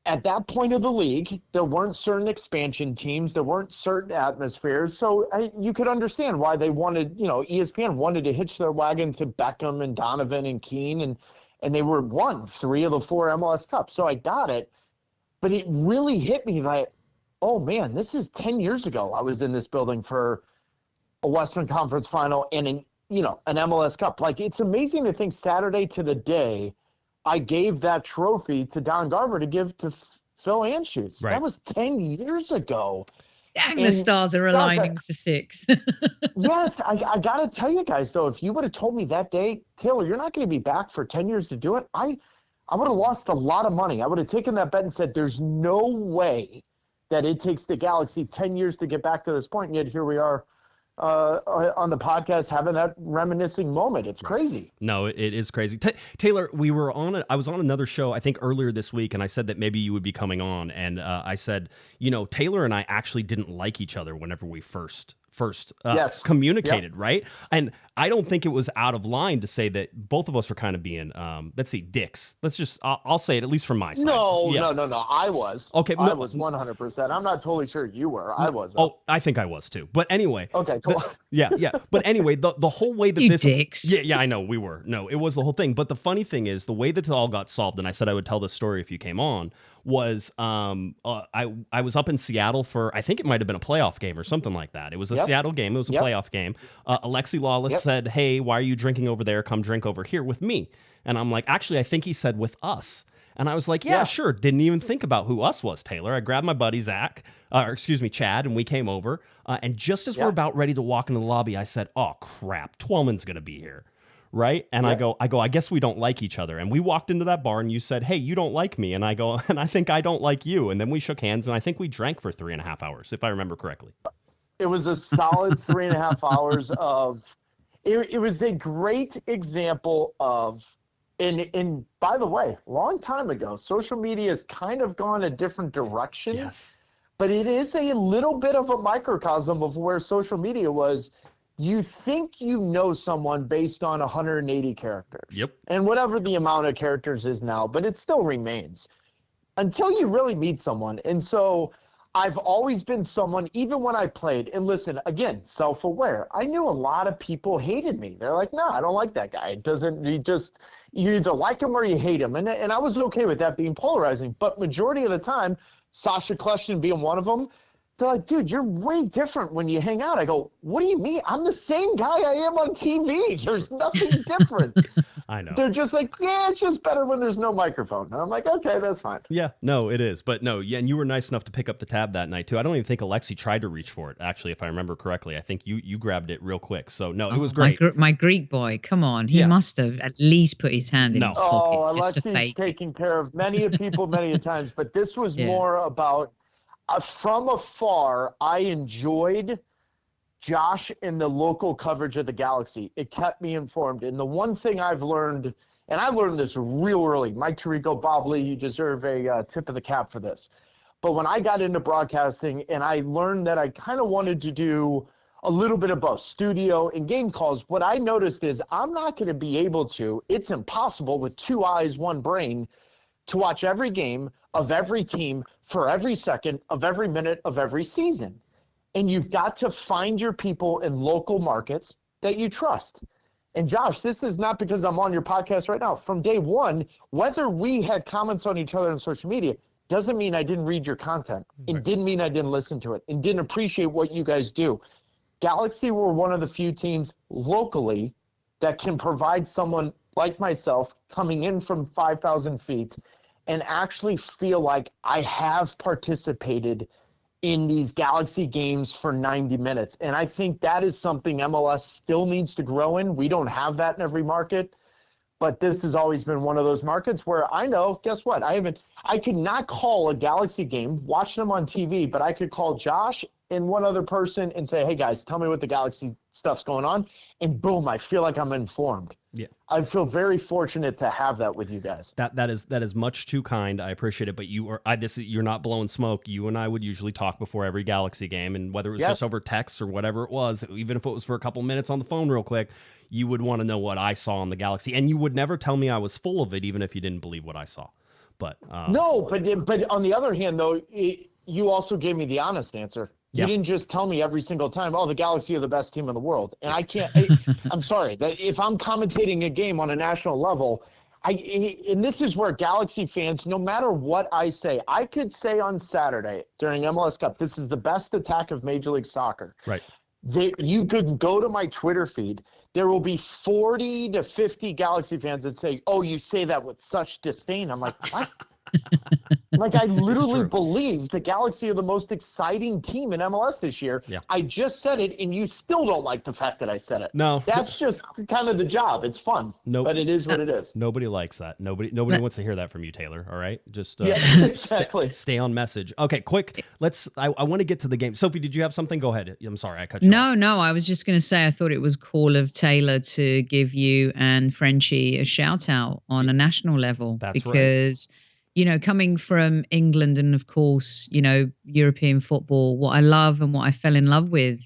at that point of the league, there weren't certain expansion teams. There weren't certain atmospheres. So you could understand why they wanted, ESPN wanted to hitch their wagon to Beckham and Donovan and Keane, and they won 3 of the 4 MLS Cups. So I got it. But it really hit me oh, man, this is 10 years ago. I was in this building for a Western Conference Final and an MLS Cup. It's amazing to think Saturday to the day I gave that trophy to Don Garber to give to Phil Anschutz. Right. That was 10 years ago. Dang, the stars are aligning for 6. Yes, I got to tell you guys, though, if you would have told me that day, Taylor, you're not going to be back for 10 years to do it, I would have lost a lot of money. I would have taken that bet and said, there's no way that it takes the Galaxy 10 years to get back to this point. And yet here we are on the podcast having that reminiscing moment. It's crazy. No, it is crazy. Taylor, I was on another show, I think earlier this week, and I said that maybe you would be coming on. And I said, Taylor and I actually didn't like each other whenever we first communicated, right? And I don't think it was out of line to say that both of us were kind of being, dicks. I'll say it, at least from my side. No. I was. Okay. I was 100%. I'm not totally sure you were. I was. Oh, I think I was too. But anyway. Okay, cool. Yeah. But anyway, the whole way that you dicks. Yeah, I know we were. No, it was the whole thing. But the funny thing is the way that it all got solved, and I said I would tell this story if you came on, was I was up in Seattle for, I think it might have been a playoff game or something like that. It was a Seattle game. It was a playoff game. Alexi Lawless said, hey, why are you drinking over there? Come drink over here with me. And I'm like, actually, I think he said with us. And I was like, yeah, sure. Didn't even think about who us was, Taylor. I grabbed my buddy Chad, and we came over. And just as we're about ready to walk into the lobby, I said, oh, crap, Twellman's going to be here. Right. And I go, I guess we don't like each other. And we walked into that bar and you said, hey, you don't like me. And I go, and I think I don't like you. And then we shook hands and I think we drank for 3.5 hours, if I remember correctly. It was a solid 3.5 hours of, it was a great example of, and by the way, long time ago, social media has kind of gone a different direction. Yes. But it is a little bit of a microcosm of where social media was. you think you know someone based on 180 characters. Yep. And whatever the amount of characters is now, but it still remains until you really meet someone. And so I've always been someone, even when I played, and listen, again, self-aware, I knew a lot of people hated me. They're like, no, I don't like that guy. You either like him or you hate him. And I was okay with that being polarizing. But majority of the time, Sasha Kleshtin being one of them, they're like, dude, you're way different when you hang out. I go, what do you mean? I'm the same guy I am on TV. There's nothing different. I know. They're just like, yeah, it's just better when there's no microphone. And I'm like, okay, that's fine. Yeah, no, it is. But no, yeah, and you were nice enough to pick up the tab that night, too. I don't even think Alexi tried to reach for it, actually, if I remember correctly. I think you grabbed it real quick. So, no, it was great. My Greek boy, come on. He must have at least put his hand in his pocket. Alexi's taking care of many people many a times. But this was more about, from afar, I enjoyed Josh in the local coverage of the Galaxy. It kept me informed. And the one thing I've learned, and I learned this real early, Mike Tirico, Bob Lee, you deserve a tip of the cap for this. But when I got into broadcasting and I learned that I kind of wanted to do a little bit of both studio and game calls, what I noticed is I'm not going to be able to, it's impossible with 2 eyes, 1 brain, to watch every game of every team for every second of every minute of every season. And you've got to find your people in local markets that you trust. And Josh, this is not because I'm on your podcast right now. From day one, whether we had comments on each other on social media doesn't mean I didn't read your content. It didn't mean I didn't listen to it and didn't appreciate what you guys do. Galaxy were one of the few teams locally that can provide someone like myself coming in from 5,000 feet and actually feel like I have participated in these Galaxy games for 90 minutes. And I think that is something MLS still needs to grow in. We don't have that in every market, but this has always been one of those markets where I know, guess what? I could not call a Galaxy game, watch them on TV, but I could call Josh and one other person and say, hey guys, tell me what the Galaxy stuff's going on. And boom, I feel like I'm informed. Yeah. I feel very fortunate to have that with you guys. That is much too kind. I appreciate it, but you're not blowing smoke. You and I would usually talk before every Galaxy game, and whether it was just over text or whatever it was, even if it was for a couple minutes on the phone real quick, you would want to know what I saw on the Galaxy, and you would never tell me I was full of it, even if you didn't believe what I saw. But no, but on the other hand, though, you also gave me the honest answer. You didn't just tell me every single time, oh, the Galaxy are the best team in the world. And I can't, I'm sorry, that if I'm commentating a game on a national level, and this is where Galaxy fans, no matter what I say, I could say on Saturday during MLS Cup, this is the best attack of Major League Soccer. Right. You could go to my Twitter feed. There will be 40 to 50 Galaxy fans that say, oh, you say that with such disdain. I'm like, what? Like, I literally believe the Galaxy are the most exciting team in MLS this year. Yeah. I just said it, and you still don't like the fact that I said it. No. That's just kind of the job. It's fun. Nope. But it is what it is. Nobody likes that. Nobody wants to hear that from you, Taylor. All right? Just exactly. Stay on message. Okay, quick. I want to get to the game. Sophie, did you have something? Go ahead. I'm sorry, I cut you off. No, I was just going to say I thought it was cool of Taylor to give you and Frenchie a shout out on a national level. That's because you know, coming from England and, of course, you know, European football, what I love and what I fell in love with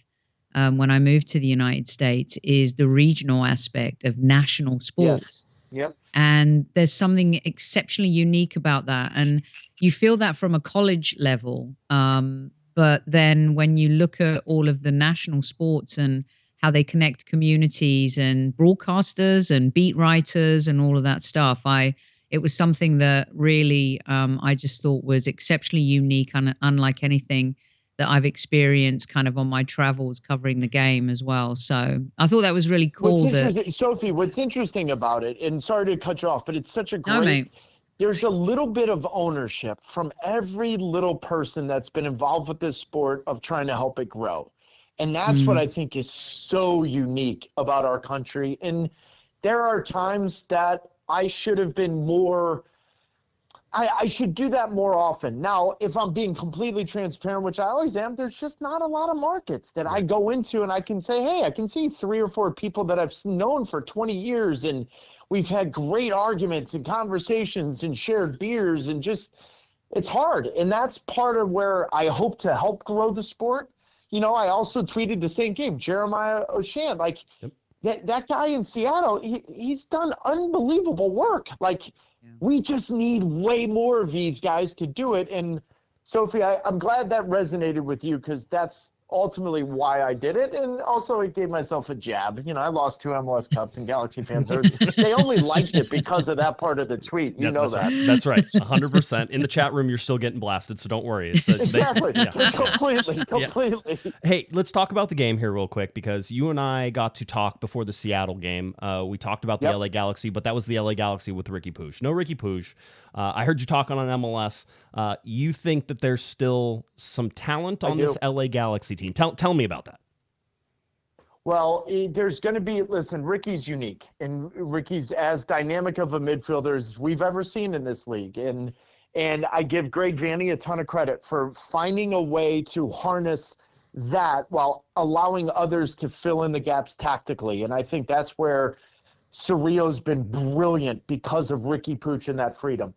when I moved to the United States is the regional aspect of national sports. Yes. Yep. And there's something exceptionally unique about that. And you feel that from a college level. But then when you look at all of the national sports and how they connect communities and broadcasters and beat writers and all of that stuff, it was something that really I just thought was exceptionally unique and unlike anything that I've experienced kind of on my travels covering the game as well. So I thought that was really cool. Sophie, what's interesting about it, and sorry to cut you off, but it's such a great, there's a little bit of ownership from every little person that's been involved with this sport of trying to help it grow. And that's what I think is so unique about our country. And there are times that I should have been more – I should do that more often. Now, if I'm being completely transparent, which I always am, there's just not a lot of markets that I go into and I can say, hey, I can see 3 or 4 people that I've known for 20 years, and we've had great arguments and conversations and shared beers, and just – it's hard. And that's part of where I hope to help grow the sport. I also tweeted the same game, Jeremiah O'Shan. Like, that guy in Seattle, he's done unbelievable work. Like, we just need way more of these guys to do it. And, Sophie, I'm glad that resonated with you because that's ultimately why I did it. And also it gave myself a jab. I lost 2 MLS Cups, and Galaxy fans they only liked it because of that part of the tweet. You know that. Right. That's right. 100%. In the chat room, you're still getting blasted, so don't worry. It's exactly. Completely. Yeah. Hey, let's talk about the game here real quick because you and I got to talk before the Seattle game. We talked about the LA Galaxy, but that was the LA Galaxy with Riqui Puig. No Riqui Puig. I heard you talking on MLS. You think that there's still some talent on this LA Galaxy team. Tell me about that. Well, there's going to be, listen, Ricky's unique, and Ricky's as dynamic of a midfielder as we've ever seen in this league. And I give Greg Vanney a ton of credit for finding a way to harness that while allowing others to fill in the gaps tactically. And I think that's where Cerrillo's been brilliant because of Riqui Puig and that freedom.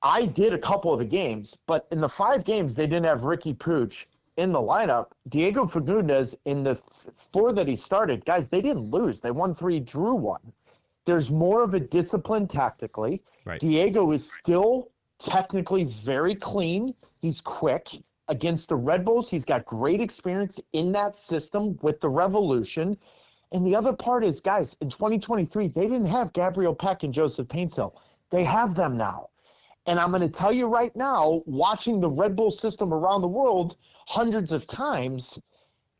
I did a couple of the games, but in the 5 games, they didn't have Riqui Puig in the lineup. Diego Fagundes, in the 4 that he started, guys, they didn't lose. They won 3, drew 1. There's more of a discipline tactically. Right. Diego is still technically very clean. He's quick. Against the Red Bulls, he's got great experience in that system with the Revolution. And the other part is, guys, in 2023, they didn't have Gabriel Peck and Joseph Paintsill. They have them now. And I'm going to tell you right now, watching the Red Bull system around the world hundreds of times,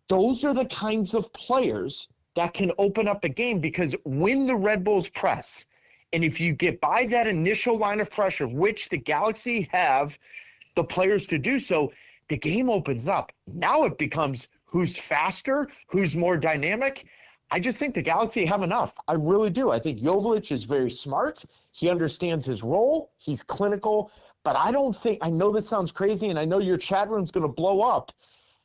those are the kinds of players that can open up a game, because when the Red Bulls press, and if you get by that initial line of pressure, which the Galaxy have the players to do so, the game opens up. Now it becomes who's faster, who's more dynamic. I just think the Galaxy have enough. I really do. I think Joveljic is very smart. He understands his role. He's clinical. But I don't think – I know this sounds crazy, and I know your chat room's going to blow up.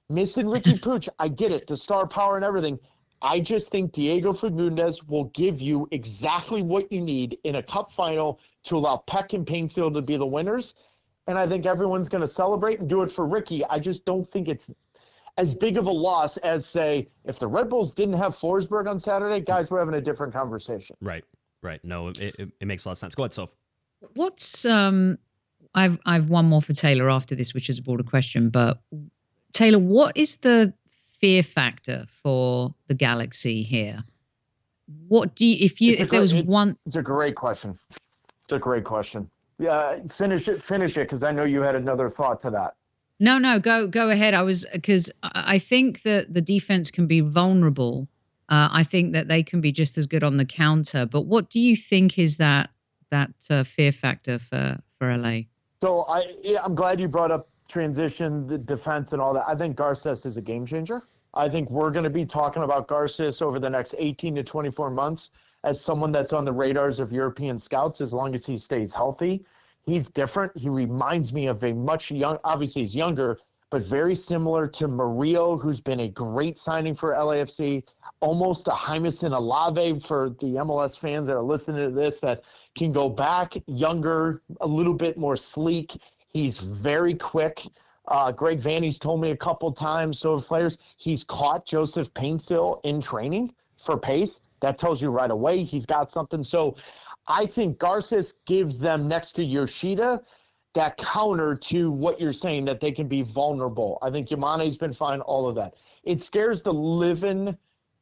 Missing Riqui Puig, I get it, the star power and everything. I just think Diego Fagundes will give you exactly what you need in a cup final to allow Peck and Paintsill to be the winners. And I think everyone's going to celebrate and do it for Riqui. I just don't think it's as big of a loss as, say, if the Red Bulls didn't have Forsberg on Saturday, guys, we're having a different conversation. Right. No, it makes a lot of sense. Go ahead, Soph. What's I've one more for Taylor after this, which is a broader question. But Taylor, what is the fear factor for the Galaxy here? What do you, if there was one? It's a great question. Yeah, finish it, because I know you had another thought to that. No, go ahead. Because I think that the defense can be vulnerable. I think that they can be just as good on the counter. But what do you think is that fear factor for LA? So I'm glad you brought up transition, the defense, and all that. I think Garces is a game changer. I think we're going to be talking about Garces over the next 18 to 24 months as someone that's on the radars of European scouts as long as he stays healthy. He's different. He reminds me of a much young, obviously he's younger, but very similar to Murillo, who's been a great signing for LAFC, almost a Jaimison Alave for the MLS fans that are listening to this that can go back, younger, a little bit more sleek. He's very quick. Greg Vanney's told me a couple times, so players, he's caught Joseph Paintsill in training for pace. That tells you right away he's got something. So I think Garces gives them, next to Yoshida, that counter to what you're saying, that they can be vulnerable. I think Yamane's been fine, all of that. It scares the living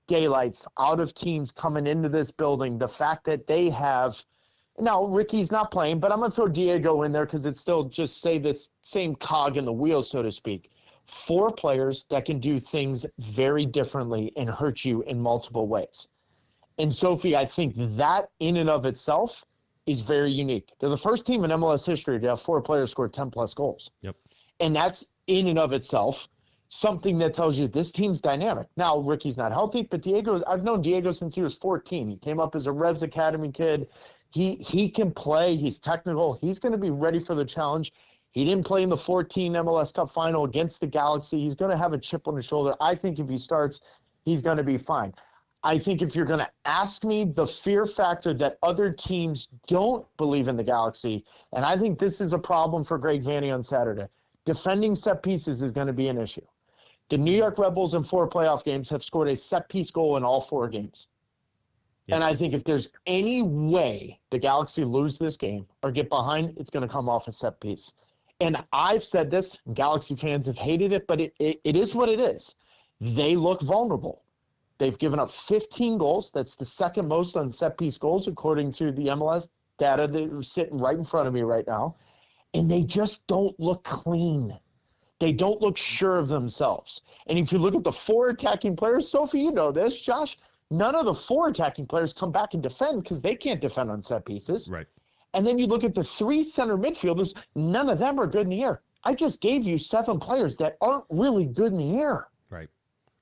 daylights out of teams coming into this building, the fact that they have – now, Ricky's not playing, but I'm going to throw Diego in there because it's still just, say, this same cog in the wheel, so to speak. 4 players that can do things very differently and hurt you in multiple ways. And, Sophie, I think that in and of itself is very unique. They're the first team in MLS history to have 4 players score 10-plus goals. Yep. And that's in and of itself something that tells you this team's dynamic. Now, Ricky's not healthy, but I've known Diego since he was 14. He came up as a Revs Academy kid. He can play. He's technical. He's going to be ready for the challenge. He didn't play in the 14 MLS Cup final against the Galaxy. He's going to have a chip on his shoulder. I think if he starts, he's going to be fine. I think if you're going to ask me the fear factor that other teams don't believe in the Galaxy, and I think this is a problem for Greg Vanney on Saturday, defending set pieces is going to be an issue. The New York Red Bulls in 4 playoff games have scored a set-piece goal in all 4 games. Yep. And I think if there's any way the Galaxy lose this game or get behind, it's going to come off a set piece. And I've said this, Galaxy fans have hated it, but it is what it is. They look vulnerable. They've given up 15 goals. That's the second most on set-piece goals, according to the MLS data that are sitting right in front of me right now. And they just don't look clean. They don't look sure of themselves. And if you look at the 4 attacking players, Sophie, you know this, Josh, none of the 4 attacking players come back and defend because they can't defend on set pieces. Right. And then you look at the 3 center midfielders, none of them are good in the air. I just gave you 7 players that aren't really good in the air. Right.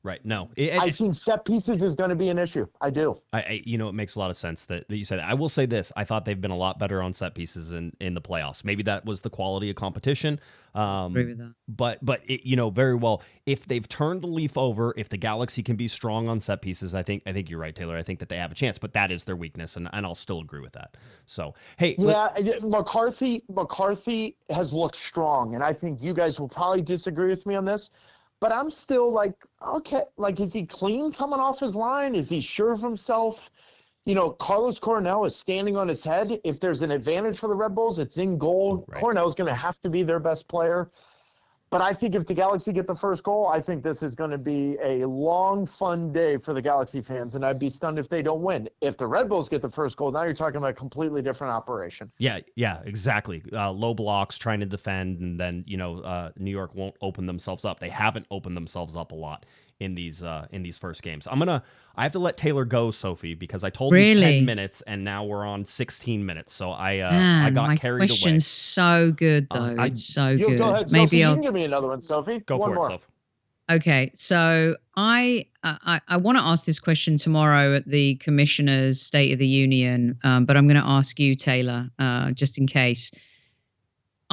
Right. No, I think set pieces is going to be an issue. I do. It makes a lot of sense that you said that. I will say this. I thought they've been a lot better on set pieces in the playoffs. Maybe that was the quality of competition. Agree with that. But it, very well, if they've turned the leaf over, if the Galaxy can be strong on set pieces, I think you're right, Taylor. I think that they have a chance, but that is their weakness, and I'll still agree with that. So, hey. Yeah, McCarthy has looked strong, and I think you guys will probably disagree with me on this. But I'm still like, okay, like, is he clean coming off his line? Is he sure of himself? Carlos Coronel is standing on his head. If there's an advantage for the Red Bulls, it's in goal. Right. Coronel's going to have to be their best player. But I think if the Galaxy get the first goal, I think this is going to be a long, fun day for the Galaxy fans, and I'd be stunned if they don't win. If the Red Bulls get the first goal, now you're talking about a completely different operation. Yeah, exactly. Low blocks, trying to defend, and then New York won't open themselves up. They haven't opened themselves up a lot in these first games. I have to let Taylor go, Sophie, because I told him 10 minutes, and now we're on 16 minutes. So I got carried away. My question's so good, though. It's so good. Go ahead, Sophie. You can give me another one, Sophie. Go one for more. it, Sophie. Okay, so I want to ask this question tomorrow at the Commissioner's State of the Union, but I'm going to ask you, Taylor, just in case.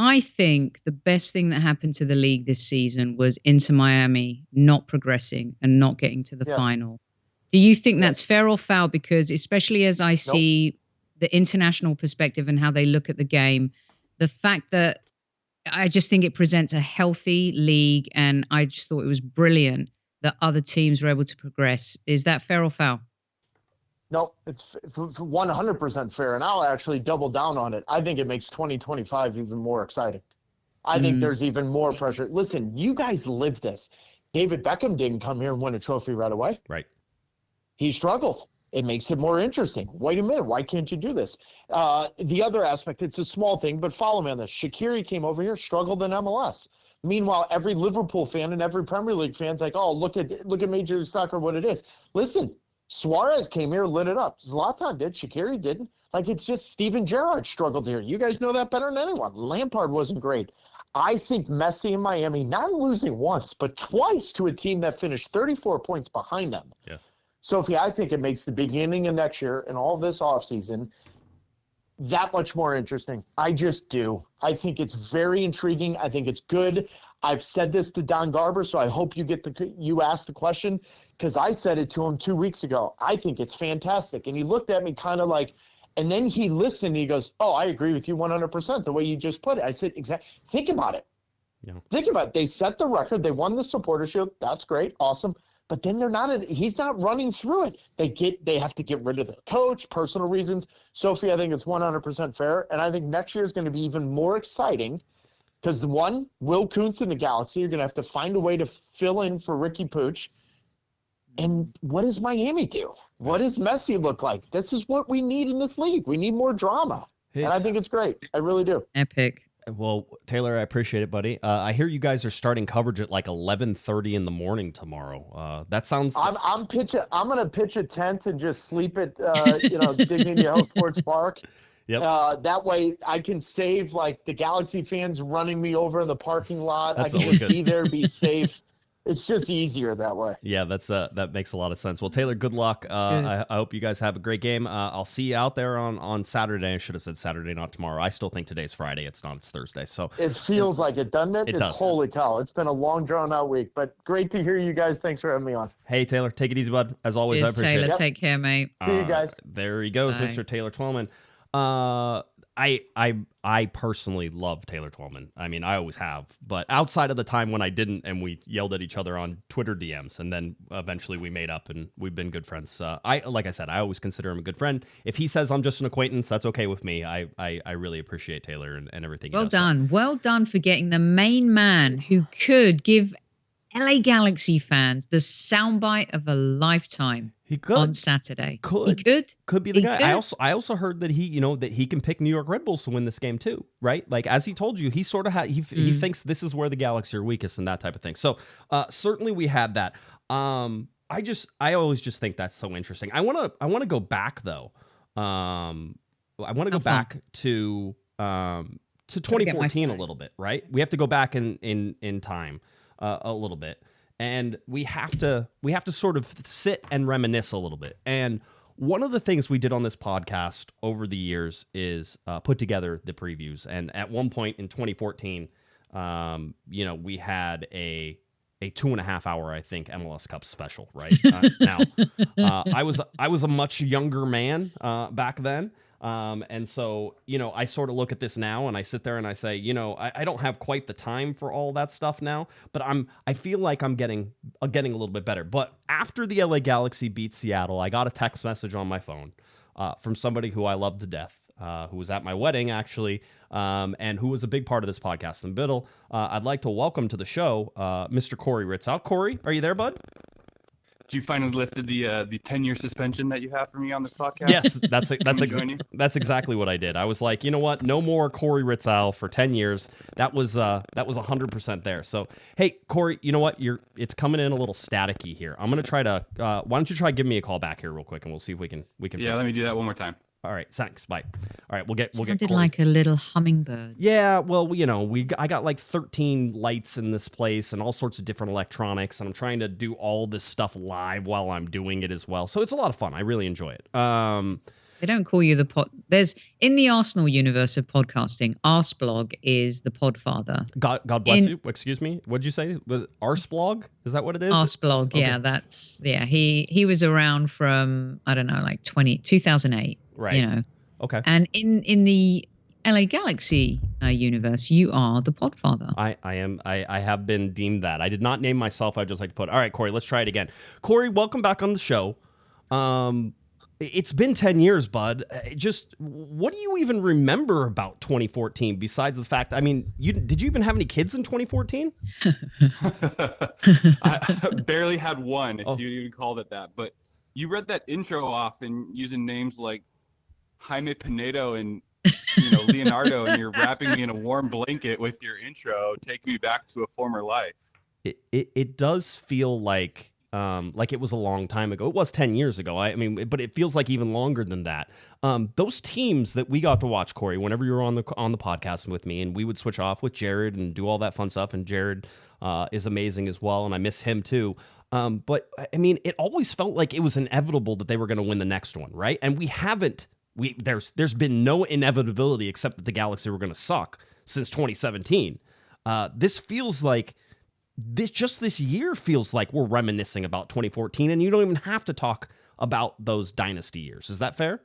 I think the best thing that happened to the league this season was Inter Miami not progressing and not getting to the final. Do you think that's fair or foul? Because especially as I see the international perspective and how they look at the game, the fact that I just think it presents a healthy league, and I just thought it was brilliant that other teams were able to progress. Is that fair or foul? No, it's 100% fair, and I'll actually double down on it. I think it makes 2025 even more exciting. I think there's even more pressure. Listen, you guys live this. David Beckham didn't come here and win a trophy right away. Right. He struggled. It makes it more interesting. Wait a minute, why can't you do this? The other aspect, it's a small thing, but follow me on this. Shaqiri came over here, struggled in MLS. Meanwhile, every Liverpool fan and every Premier League fan's like, oh, look at Major League Soccer, what it is. Listen, Suarez came here, lit it up. Zlatan did. Shaqiri didn't. Like, it's just Steven Gerrard struggled here. You guys know that better than anyone. Lampard wasn't great. I think Messi in Miami, not losing once, but twice to a team that finished 34 points behind them. Yes. Sophie, I think it makes the beginning of next year and all this offseason that much more interesting. I just do. I think it's very intriguing. I think it's good. I've said this to Don Garber, so I hope you asked the question, because I said it to him 2 weeks ago. I think it's fantastic. And he looked at me kind of like, and then he listened. And he goes, oh, I agree with you 100%, the way you just put it. I said, exactly. Think about it. Yeah. Think about it. They set the record. They won the Supporter Shield. That's great. Awesome. But then he's not running through it. They have to get rid of their coach, personal reasons. Sophie, I think it's 100% fair. And I think next year is going to be even more exciting because, one, Will Kuntz in the Galaxy, you're going to have to find a way to fill in for Riqui Puig. And what does Miami do? What does Messi look like? This is what we need in this league. We need more drama. And I think it's great. I really do. Epic. Well, Taylor, I appreciate it, buddy. I hear you guys are starting coverage at like 11:30 in the morning tomorrow. That sounds. I'm going to pitch a tent and just sleep at Dignity Health Sports Park. Yep. That way I can save like the Galaxy fans running me over in the parking lot. That's I can just be there, be safe. It's just easier that way. Yeah, that makes a lot of sense. Well, Taylor, good luck. I hope you guys have a great game. I'll see you out there on Saturday. I should have said Saturday, not tomorrow. I still think today's Friday. It's not. It's Thursday. So it feels like it, doesn't it? It does. Holy cow. It's been a long, drawn-out week, but great to hear you guys. Thanks for having me on. Hey, Taylor, take it easy, bud. As always, I appreciate Taylor, it. Take care, mate. See you guys. There he goes, Bye. Mr. Taylor Twellman. I personally love Taylor Twellman. I mean, I always have, but outside of the time when I didn't, and we yelled at each other on Twitter DMs, and then eventually we made up and we've been good friends. Like I said, I always consider him a good friend. If he says I'm just an acquaintance, that's okay with me. I really appreciate Taylor and everything. Well he does, done. Well done for getting the main man who could give LA Galaxy fans the soundbite of a lifetime. He could on Saturday. Could be the He guy. could. I also heard that he can pick New York Red Bulls to win this game too, right? Like as he told you, he sort of he thinks this is where the Galaxy are weakest and that type of thing. So certainly we had that. I always just think that's so interesting. I want to go back though. I want to go back to 2014 a little bit, right? We have to go back in time a little bit. And we have to sort of sit and reminisce a little bit. And one of the things we did on this podcast over the years is put together the previews. And at one point in 2014, we had a 2.5 hour, I think, MLS Cup special, right? Now, I was a much younger man back then. And so, I sort of look at this now and I sit there and I say, I don't have quite the time for all that stuff now, but I feel like I'm getting a little bit better. But after the LA Galaxy beat Seattle, I got a text message on my phone from somebody who I love to death, who was at my wedding actually, and who was a big part of this podcast in the middle. I'd like to welcome to the show, Mr. Cory Ritzau. Cory, are you there, bud? You finally lifted the 10-year suspension that you have for me on this podcast? Yes, that's exactly what I did. I was like, you know what? No more Cory Ritzau for 10 years. That was 100% there. So, hey, Cory, you know what? It's coming in a little staticky here. I'm gonna try to. Why don't you try giving me a call back here real quick, and we'll see if we can. Yeah, let me do that one more time. All right, thanks. Bye. All right, we'll get Sounded Cory. like a little hummingbird. Yeah, well, I got like 13 lights in this place and all sorts of different electronics, and I'm trying to do all this stuff live while I'm doing it as well. So it's a lot of fun. I really enjoy it. They don't call you the pod. There's in the Arsenal universe of podcasting, Arsblog is the podfather. God bless you. Excuse me. What'd you say? Was it Arsblog? Is that what it is? Arsblog. Okay. He was around from I don't know, like 2008. Right. Okay. And in the LA Galaxy universe, you are the podfather. I am. I have been deemed that. I did not name myself. I just like to put. All right, Cory. Let's try it again. Cory, welcome back on the show. It's been 10 years, bud. Just what do you even remember about 2014 besides the fact, I mean, did you even have any kids in 2014? I barely had one, if you even called it that. But you read that intro off and using names like Jaime Pinedo and Leonardo, and you're wrapping me in a warm blanket with your intro, taking me back to a former life. It does feel like it was a long time ago. It was 10 years ago. I mean, but it feels like even longer than that. Those teams that we got to watch, Cory, whenever you were on the podcast with me, and we would switch off with Jared and do all that fun stuff. And Jared is amazing as well, and I miss him too. But I mean, it always felt like it was inevitable that they were going to win the next one, right? And we haven't. There's been no inevitability except that the Galaxy were going to suck since 2017. This feels like. This year feels like we're reminiscing about 2014, and you don't even have to talk about those dynasty years. Is that fair?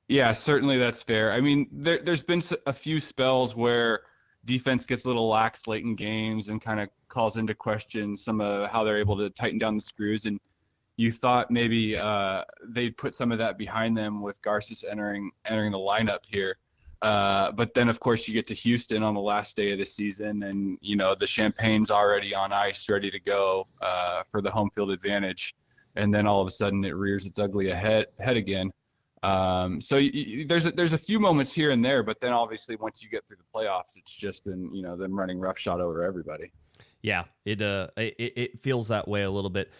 Yeah, certainly that's fair. I mean, there's been a few spells where defense gets a little lax late in games and kind of calls into question some of how they're able to tighten down the screws. And you thought maybe they'd put some of that behind them with Garces entering the lineup here. But then, of course, you get to Houston on the last day of the season, and the champagne's already on ice, ready to go for the home field advantage. And then all of a sudden, it rears its ugly head again. So there's a few moments here and there, but then obviously once you get through the playoffs, it's just been them running roughshod over everybody. Yeah, it feels that way a little bit.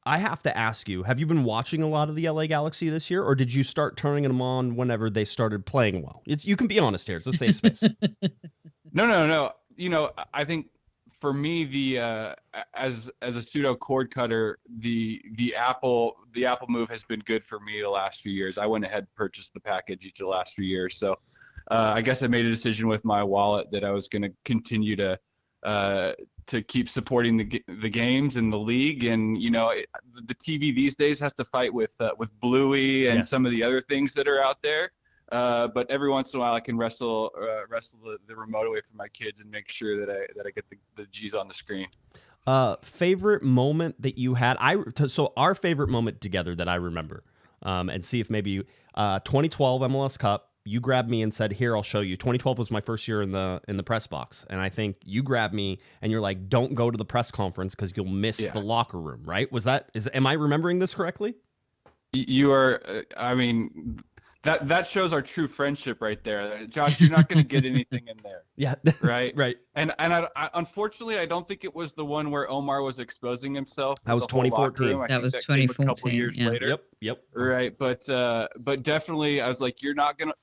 I have to ask you, have you been watching a lot of the LA Galaxy this year, or did you start turning them on whenever they started playing well? You can be honest here. It's a safe space. No. I think for me, the as a pseudo cord cutter, the Apple move has been good for me the last few years. I went ahead and purchased the package each of the last few years. So I guess I made a decision with my wallet that I was going to continue to keep supporting the games and the league. And the TV these days has to fight with Bluey and some of the other things that are out there. but every once in a while I can wrestle the remote away from my kids and make sure that I get the G's on the screen. Favorite moment that you had? So our favorite moment together that I remember, and see if maybe 2012 MLS Cup. You grabbed me and said, "Here, I'll show you." 2012 was my first year in the press box, and I think you grabbed me and you're like, "Don't go to the press conference because you'll miss the locker room." Right? Am I remembering this correctly? You are. I mean, that shows our true friendship right there, Josh. You're not going to get anything in there. Yeah. Right. Right. And I unfortunately I don't think it was the one where Omar was exposing himself. That was 2014. That was came 2014. a couple years later. Yep. Right. But definitely I was like, you're not gonna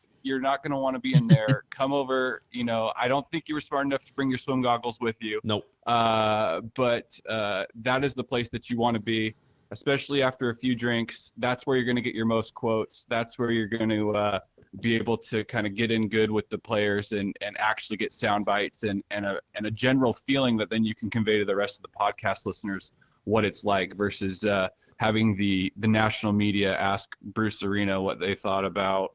want to be in there. Come over. I don't think you were smart enough to bring your swim goggles with you. Nope. But that is the place that you want to be, especially after a few drinks. That's where you're going to get your most quotes. That's where you're going to be able to kind of get in good with the players and actually get sound bites and a general feeling that then you can convey to the rest of the podcast listeners what it's like versus having the national media ask Bruce Arena what they thought about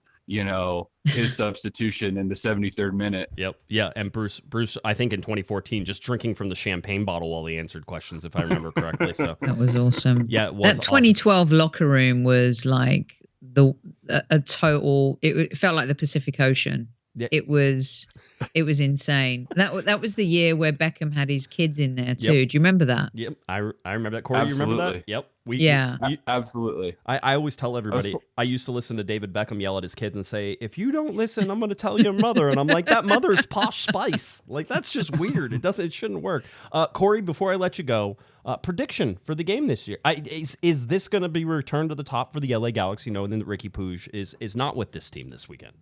his substitution in the 73rd minute. Yep. Yeah. And Bruce, I think in 2014, just drinking from the champagne bottle while he answered questions, if I remember correctly. So that was awesome. Yeah. It was that 2012 locker room was like a total, it felt like the Pacific Ocean. Yeah. It was insane. That was the year where Beckham had his kids in there too. Yep. Do you remember that? Yep. I remember that. Corey, you remember that? Yep. Absolutely. I always tell everybody, I used to listen to David Beckham yell at his kids and say, "If you don't listen, I'm going to tell your mother." And I'm like, that mother's Posh Spice. Like, that's just weird. It shouldn't work. Corey, before I let you go, prediction for the game this year. Is this going to be returned to the top for the LA Galaxy, knowing that Riqui Puig is not with this team this weekend?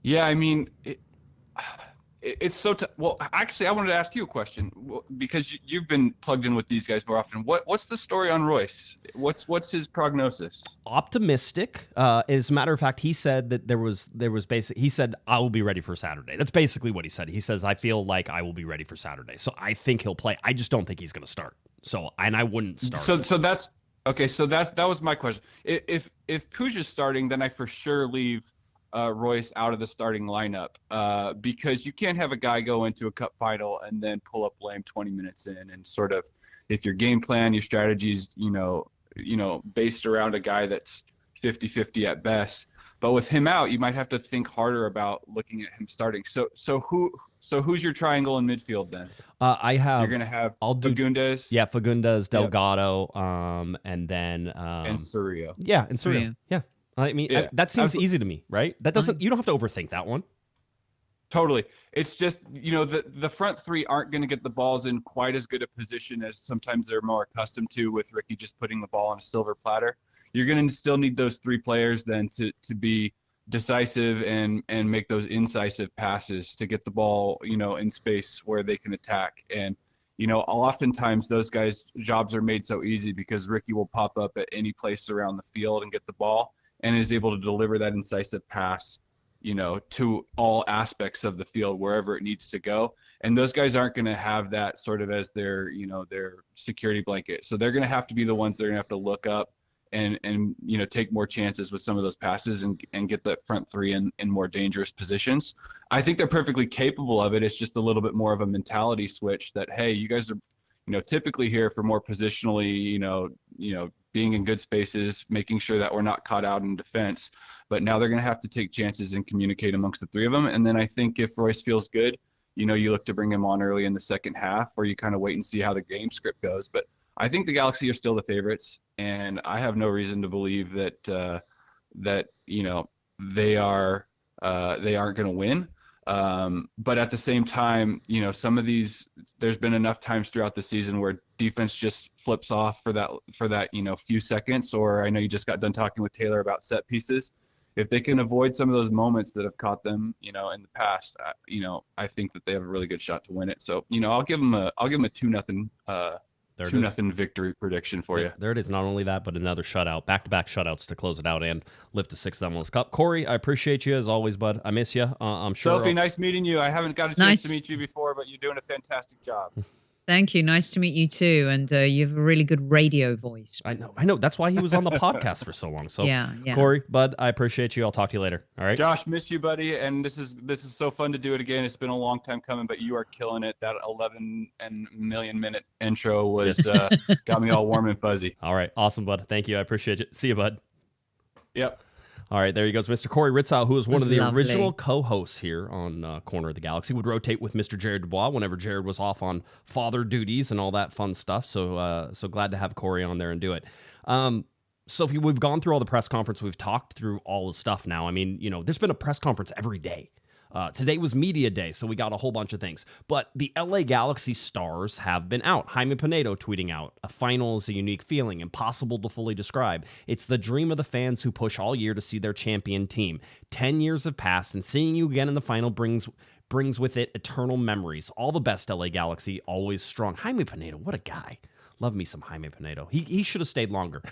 Yeah, I mean, it's so well. Actually, I wanted to ask you a question because you've been plugged in with these guys more often. What's the story on Royce? What's his prognosis? Optimistic. As a matter of fact, he said that there was he said, "I will be ready for Saturday." That's basically what he said. He says, "I feel like I will be ready for Saturday." So I think he'll play. I just don't think he's going to start. And I wouldn't start. So that's okay. So that was my question. If Puig is starting, then I for sure leave Royce out of the starting lineup because you can't have a guy go into a cup final and then pull up lame 20 minutes in and sort of, if your game plan, your strategies, based around a guy that's 50-50 at best. But with him out, you might have to think harder about looking at him starting. So who's your triangle in midfield then? You're gonna have Fagundes. Yeah, Fagundes, Delgado, and then and Surreal. Yeah, and Surreal. Yeah. I mean, that seems easy to me, right? That doesn't. You don't have to overthink that one. Totally. It's just, the front three aren't going to get the balls in quite as good a position as sometimes they're more accustomed to with Riqui just putting the ball on a silver platter. You're going to still need those three players then to be decisive and make those incisive passes to get the ball, in space where they can attack. And, oftentimes those guys' jobs are made so easy because Riqui will pop up at any place around the field and get the ball and is able to deliver that incisive pass, to all aspects of the field, wherever it needs to go. And those guys aren't going to have that sort of as their security blanket. So they're going to have to be the ones that are going to have to look up and take more chances with some of those passes and get that front three in more dangerous positions. I think they're perfectly capable of it. It's just a little bit more of a mentality switch that, hey, you guys are, typically here for more positionally, being in good spaces, making sure that we're not caught out in defense. But now they're going to have to take chances and communicate amongst the three of them. And then I think if Royce feels good, you look to bring him on early in the second half, or you kind of wait and see how the game script goes. But I think the Galaxy are still the favorites, and I have no reason to believe that they aren't going to win. But at the same time, some of these, there's been enough times throughout the season where defense just flips off for that few seconds. Or I know you just got done talking with Taylor about set pieces. If they can avoid some of those moments that have caught them, in the past, I think that they have a really good shot to win it. So, I'll give them a 2-0. 2-0 victory prediction for you. There it is. Not only that, but another shutout, back-to-back shutouts to close it out and lift a 6th MLS Cup. Corey, I appreciate you as always, bud. I miss you. I'm sure. Sophie, nice meeting you. I haven't got a chance to meet you before, but you're doing a fantastic job. Thank you. Nice to meet you too. And you have a really good radio voice. I know. That's why he was on the podcast for so long. So, Yeah. Cory, bud, I appreciate you. I'll talk to you later. All right. Josh, miss you, buddy. And this is so fun to do it again. It's been a long time coming, but you are killing it. That 11 and million minute intro was got me all warm and fuzzy. All right. Awesome, bud. Thank you. I appreciate it. See you, bud. Yep. All right, there he goes, Mr. Cory Ritzau, who is one of the lovely. original co-hosts here on Corner of the Galaxy. Would rotate with Mr. Jared Dubois whenever Jared was off on father duties and all that fun stuff. So glad to have Cory on there and do it. Sophie, we've gone through all the press conference. We've talked through all the stuff now. I mean, there's been a press conference every day. Today was media day, so we got a whole bunch of things. But the LA Galaxy stars have been out. Jaime Pinedo tweeting out, "A final is a unique feeling, impossible to fully describe. It's the dream of the fans who push all year to see their champion team. 10 years have passed, and seeing you again in the final brings with it eternal memories. All the best, LA Galaxy, always strong." Jaime Pinedo, what a guy. Love me some Jaime Pinedo. He should have stayed longer.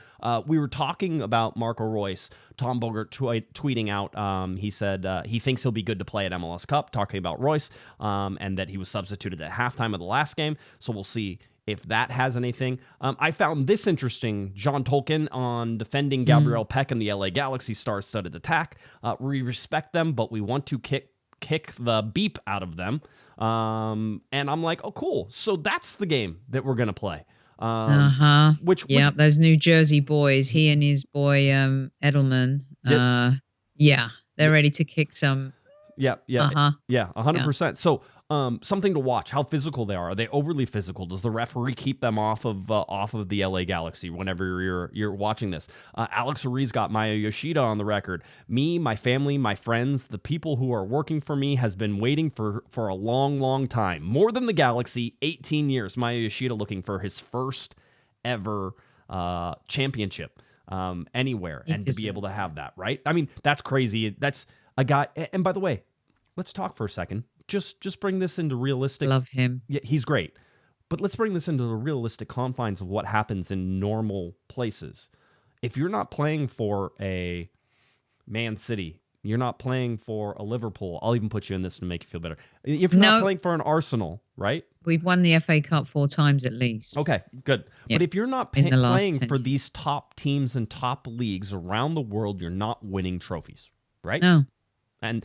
We were talking about Marco Royce. Tom Bogert tweeting out, he said he thinks he'll be good to play at MLS Cup, talking about Royce, and that he was substituted at halftime of the last game. So we'll see if that has anything. I found this interesting. John Tolkien on defending Gabriel Peck and the LA Galaxy star-studded attack. We respect them, but we want to kick the beep out of them. And I'm like, oh, cool. So that's the game that we're going to play. Which those New Jersey boys, he and his boy Edelman. They're ready to kick some. 100%. So something to watch. How physical they are. Are they overly physical? Does the referee keep them off of the LA Galaxy whenever you're watching this? Alex Ruiz got Maya Yoshida on the record. Me, my family, my friends, the people who are working for me has been waiting for a long, long time. More than the Galaxy, 18 years. Maya Yoshida looking for his first ever championship anywhere, and to be able to have that, right? I mean, that's crazy. That's a guy. And by the way, let's talk for a second. Just bring this into realistic. Love him. Yeah, he's great. But let's bring this into the realistic confines of what happens in normal places. If you're not playing for a Man City, you're not playing for a Liverpool. I'll even put you in this to make you feel better. If you're not playing for an Arsenal, right? We've won the FA Cup 4 times at least. Okay, good. Yeah. But if you're not playing for these top teams and top leagues around the world, you're not winning trophies, right? No. And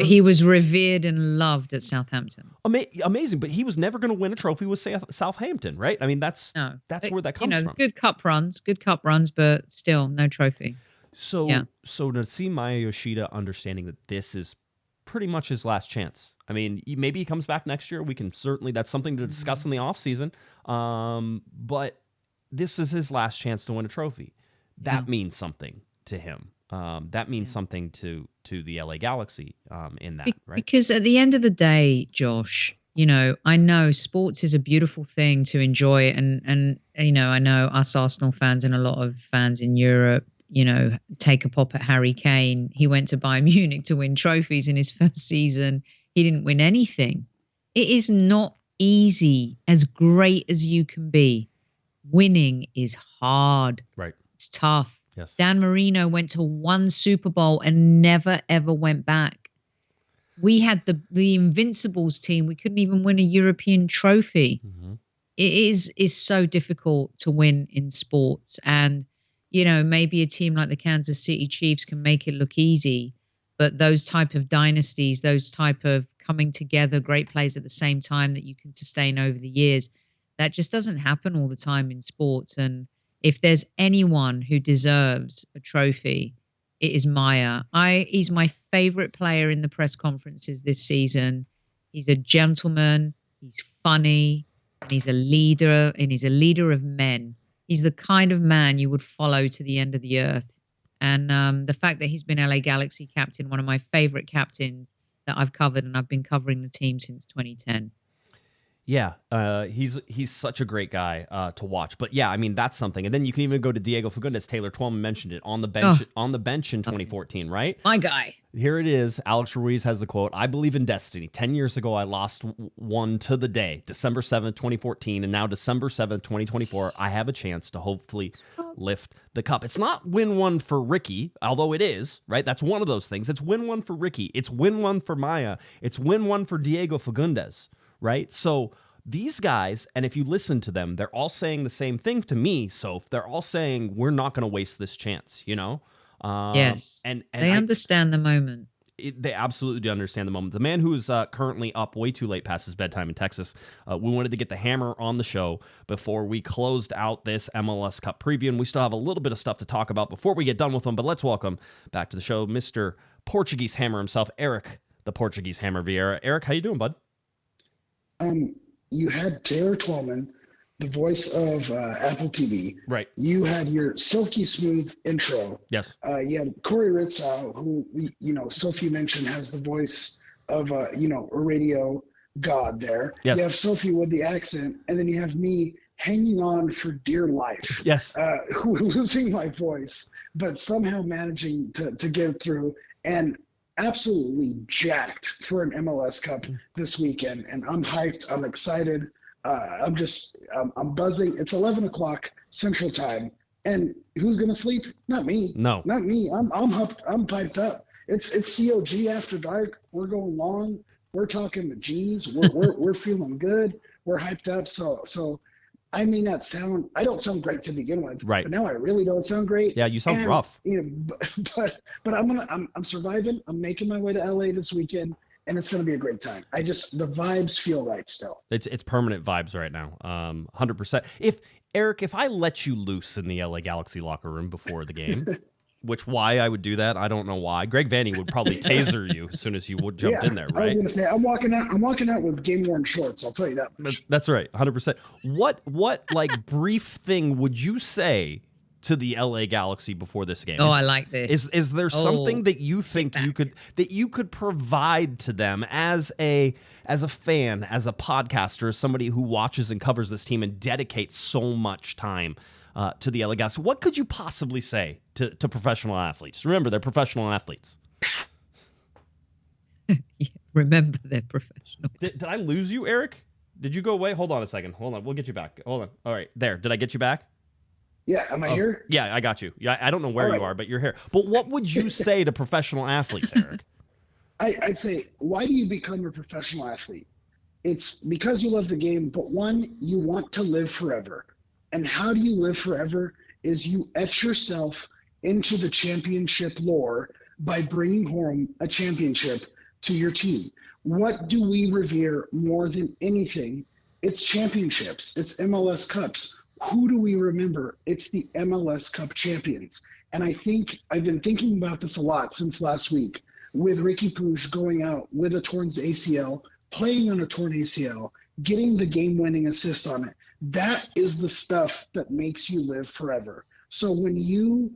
he was revered and loved at Southampton. Amazing, but he was never going to win a trophy with Southampton, right? I mean, that's where that comes from. Good cup runs, but still no trophy. So to see Maya Yoshida understanding that this is pretty much his last chance. I mean, maybe he comes back next year. We can that's something to discuss in the offseason. But this is his last chance to win a trophy. That means something to him. That means something to the LA Galaxy in that, right? Because at the end of the day, Josh, I know sports is a beautiful thing to enjoy. And I know us Arsenal fans and a lot of fans in Europe, take a pop at Harry Kane. He went to Bayern Munich to win trophies in his first season. He didn't win anything. It is not easy, as great as you can be. Winning is hard. Right. It's tough. Yes. Dan Marino went to 1 Super Bowl and never, ever went back. We had the Invincibles team. We couldn't even win a European trophy. Mm-hmm. It is so difficult to win in sports. And, maybe a team like the Kansas City Chiefs can make it look easy. But those type of dynasties, those type of coming together, great players at the same time that you can sustain over the years, that just doesn't happen all the time in sports. And if there's anyone who deserves a trophy, it is Maya. He's my favorite player in the press conferences this season. He's a gentleman. He's funny. And he's a leader. And he's a leader of men. He's the kind of man you would follow to the end of the earth. And the fact that he's been LA Galaxy captain, one of my favorite captains that I've covered, and I've been covering the team since 2010. Yeah, he's such a great guy to watch. But yeah, I mean, that's something. And then you can even go to Diego Fagundes. Taylor Twellman mentioned it on the bench in 2014, right? My guy. Here it is. Alex Ruiz has the quote, "I believe in destiny. 10 years ago, I lost one to the day, December 7th, 2014. And now December 7th, 2024, I have a chance to hopefully lift the cup." It's not win one for Riqui, although it is, right? That's one of those things. It's win one for Riqui. It's win one for Maya. It's win one for Diego Fagundes. Right? So These guys, and if you listen to them, they're all saying the same thing to me, Soph. They're all saying, we're not going to waste this chance, you know? Yes. And they understand the moment. They absolutely do understand the moment. The man who is currently up way too late past his bedtime in Texas, we wanted to get the hammer on the show before we closed out this MLS Cup preview, and we still have a little bit of stuff to talk about before we get done with them, but let's welcome back to the show Mr. Portuguese Hammer himself, Eric, the Portuguese Hammer Vieira. Eric, how you doing, bud? You had Taylor Twellman, the voice of Apple TV. Right. You had your silky smooth intro. Yes. You had Cory Ritzau, who, Sophie mentioned has the voice of, a radio god there. Yes. You have Sophie with the accent, and then you have me hanging on for dear life. Yes. Losing my voice, but somehow managing to get through, and absolutely jacked for an MLS Cup this weekend. And I'm hyped. I'm excited. I'm buzzing. It's 11 o'clock Central Time, and who's gonna sleep? Not me. No, not me. I'm piped up. It's COG after dark. We're going long. We're talking the G's. We're feeling good. We're hyped up. So I may not sound. I don't sound great to begin with. Right. But now I really don't sound great. Yeah, you sound rough. But I'm surviving. I'm making my way to LA this weekend. And it's going to be a great time. The vibes feel right still. It's permanent vibes right now, 100%. If I let you loose in the LA Galaxy locker room before the game, why I would do that, I don't know why. Greg Vanny would probably taser you as soon as you would jump in there, right? I was going to say, I'm walking out with game-worn shorts, I'll tell you that much. That's right, 100%. What brief thing would you say to the LA Galaxy before this game? I like this. Is there something that you think you could provide to them as a fan, as a podcaster, as somebody who watches and covers this team and dedicates so much time to the LA Galaxy? What could you possibly say to professional athletes? Remember, they're professional athletes. Yeah, remember, they're professional. Did I lose you, Eric? Did you go away? Hold on a second. Hold on. We'll get you back. Hold on. All right. There. Did I get you back? Yeah, am I here? Yeah, I got you. Yeah, I don't know where you are, but you're here. But what would you say to professional athletes, Eric? I'd say, why do you become a professional athlete? It's because you love the game, but one, you want to live forever. And how do you live forever is you etch yourself into the championship lore by bringing home a championship to your team. What do we revere more than anything? It's championships. It's MLS Cups. Who do we remember? It's the MLS Cup champions. And I think I've been thinking about this a lot since last week, with Riqui Puig going out with a torn ACL, playing on a torn ACL, getting the game-winning assist on it. That is the stuff that makes you live forever. So when you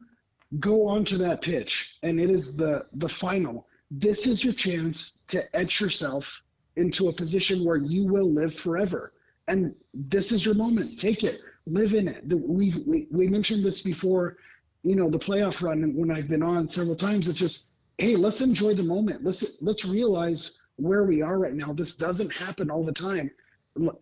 go onto that pitch and it is the final, this is your chance to etch yourself into a position where you will live forever. And this is your moment. Take it. Live in it. We mentioned this before, the playoff run, and when I've been on several times, it's just, hey, let's enjoy the moment. Let's realize where we are right now. This doesn't happen all the time.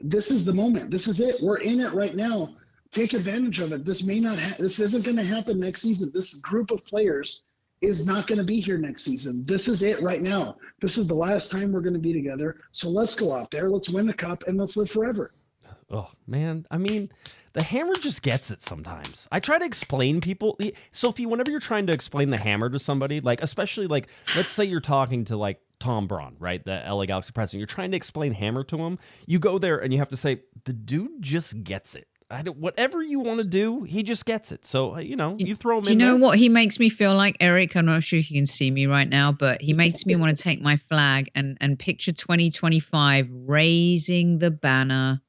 This is the moment. This is it. We're in it right now. Take advantage of it. This isn't going to happen next season. This group of players is not going to be here next season. This is it right now. This is the last time we're going to be together. So let's go out there. Let's win the cup and let's live forever. Oh, man. I mean, the Hammer just gets it sometimes. I try to explain people. Sophie, whenever you're trying to explain the Hammer to somebody, especially let's say you're talking to Tom Braun, right? The LA Galaxy president. You're trying to explain Hammer to him. You go there and you have to say, the dude just gets it. Whatever you want to do, he just gets it. So, you throw him in there. You know what he makes me feel like, Eric? I'm not sure if you can see me right now, but he makes me want to take my flag and picture 2025 raising the banner.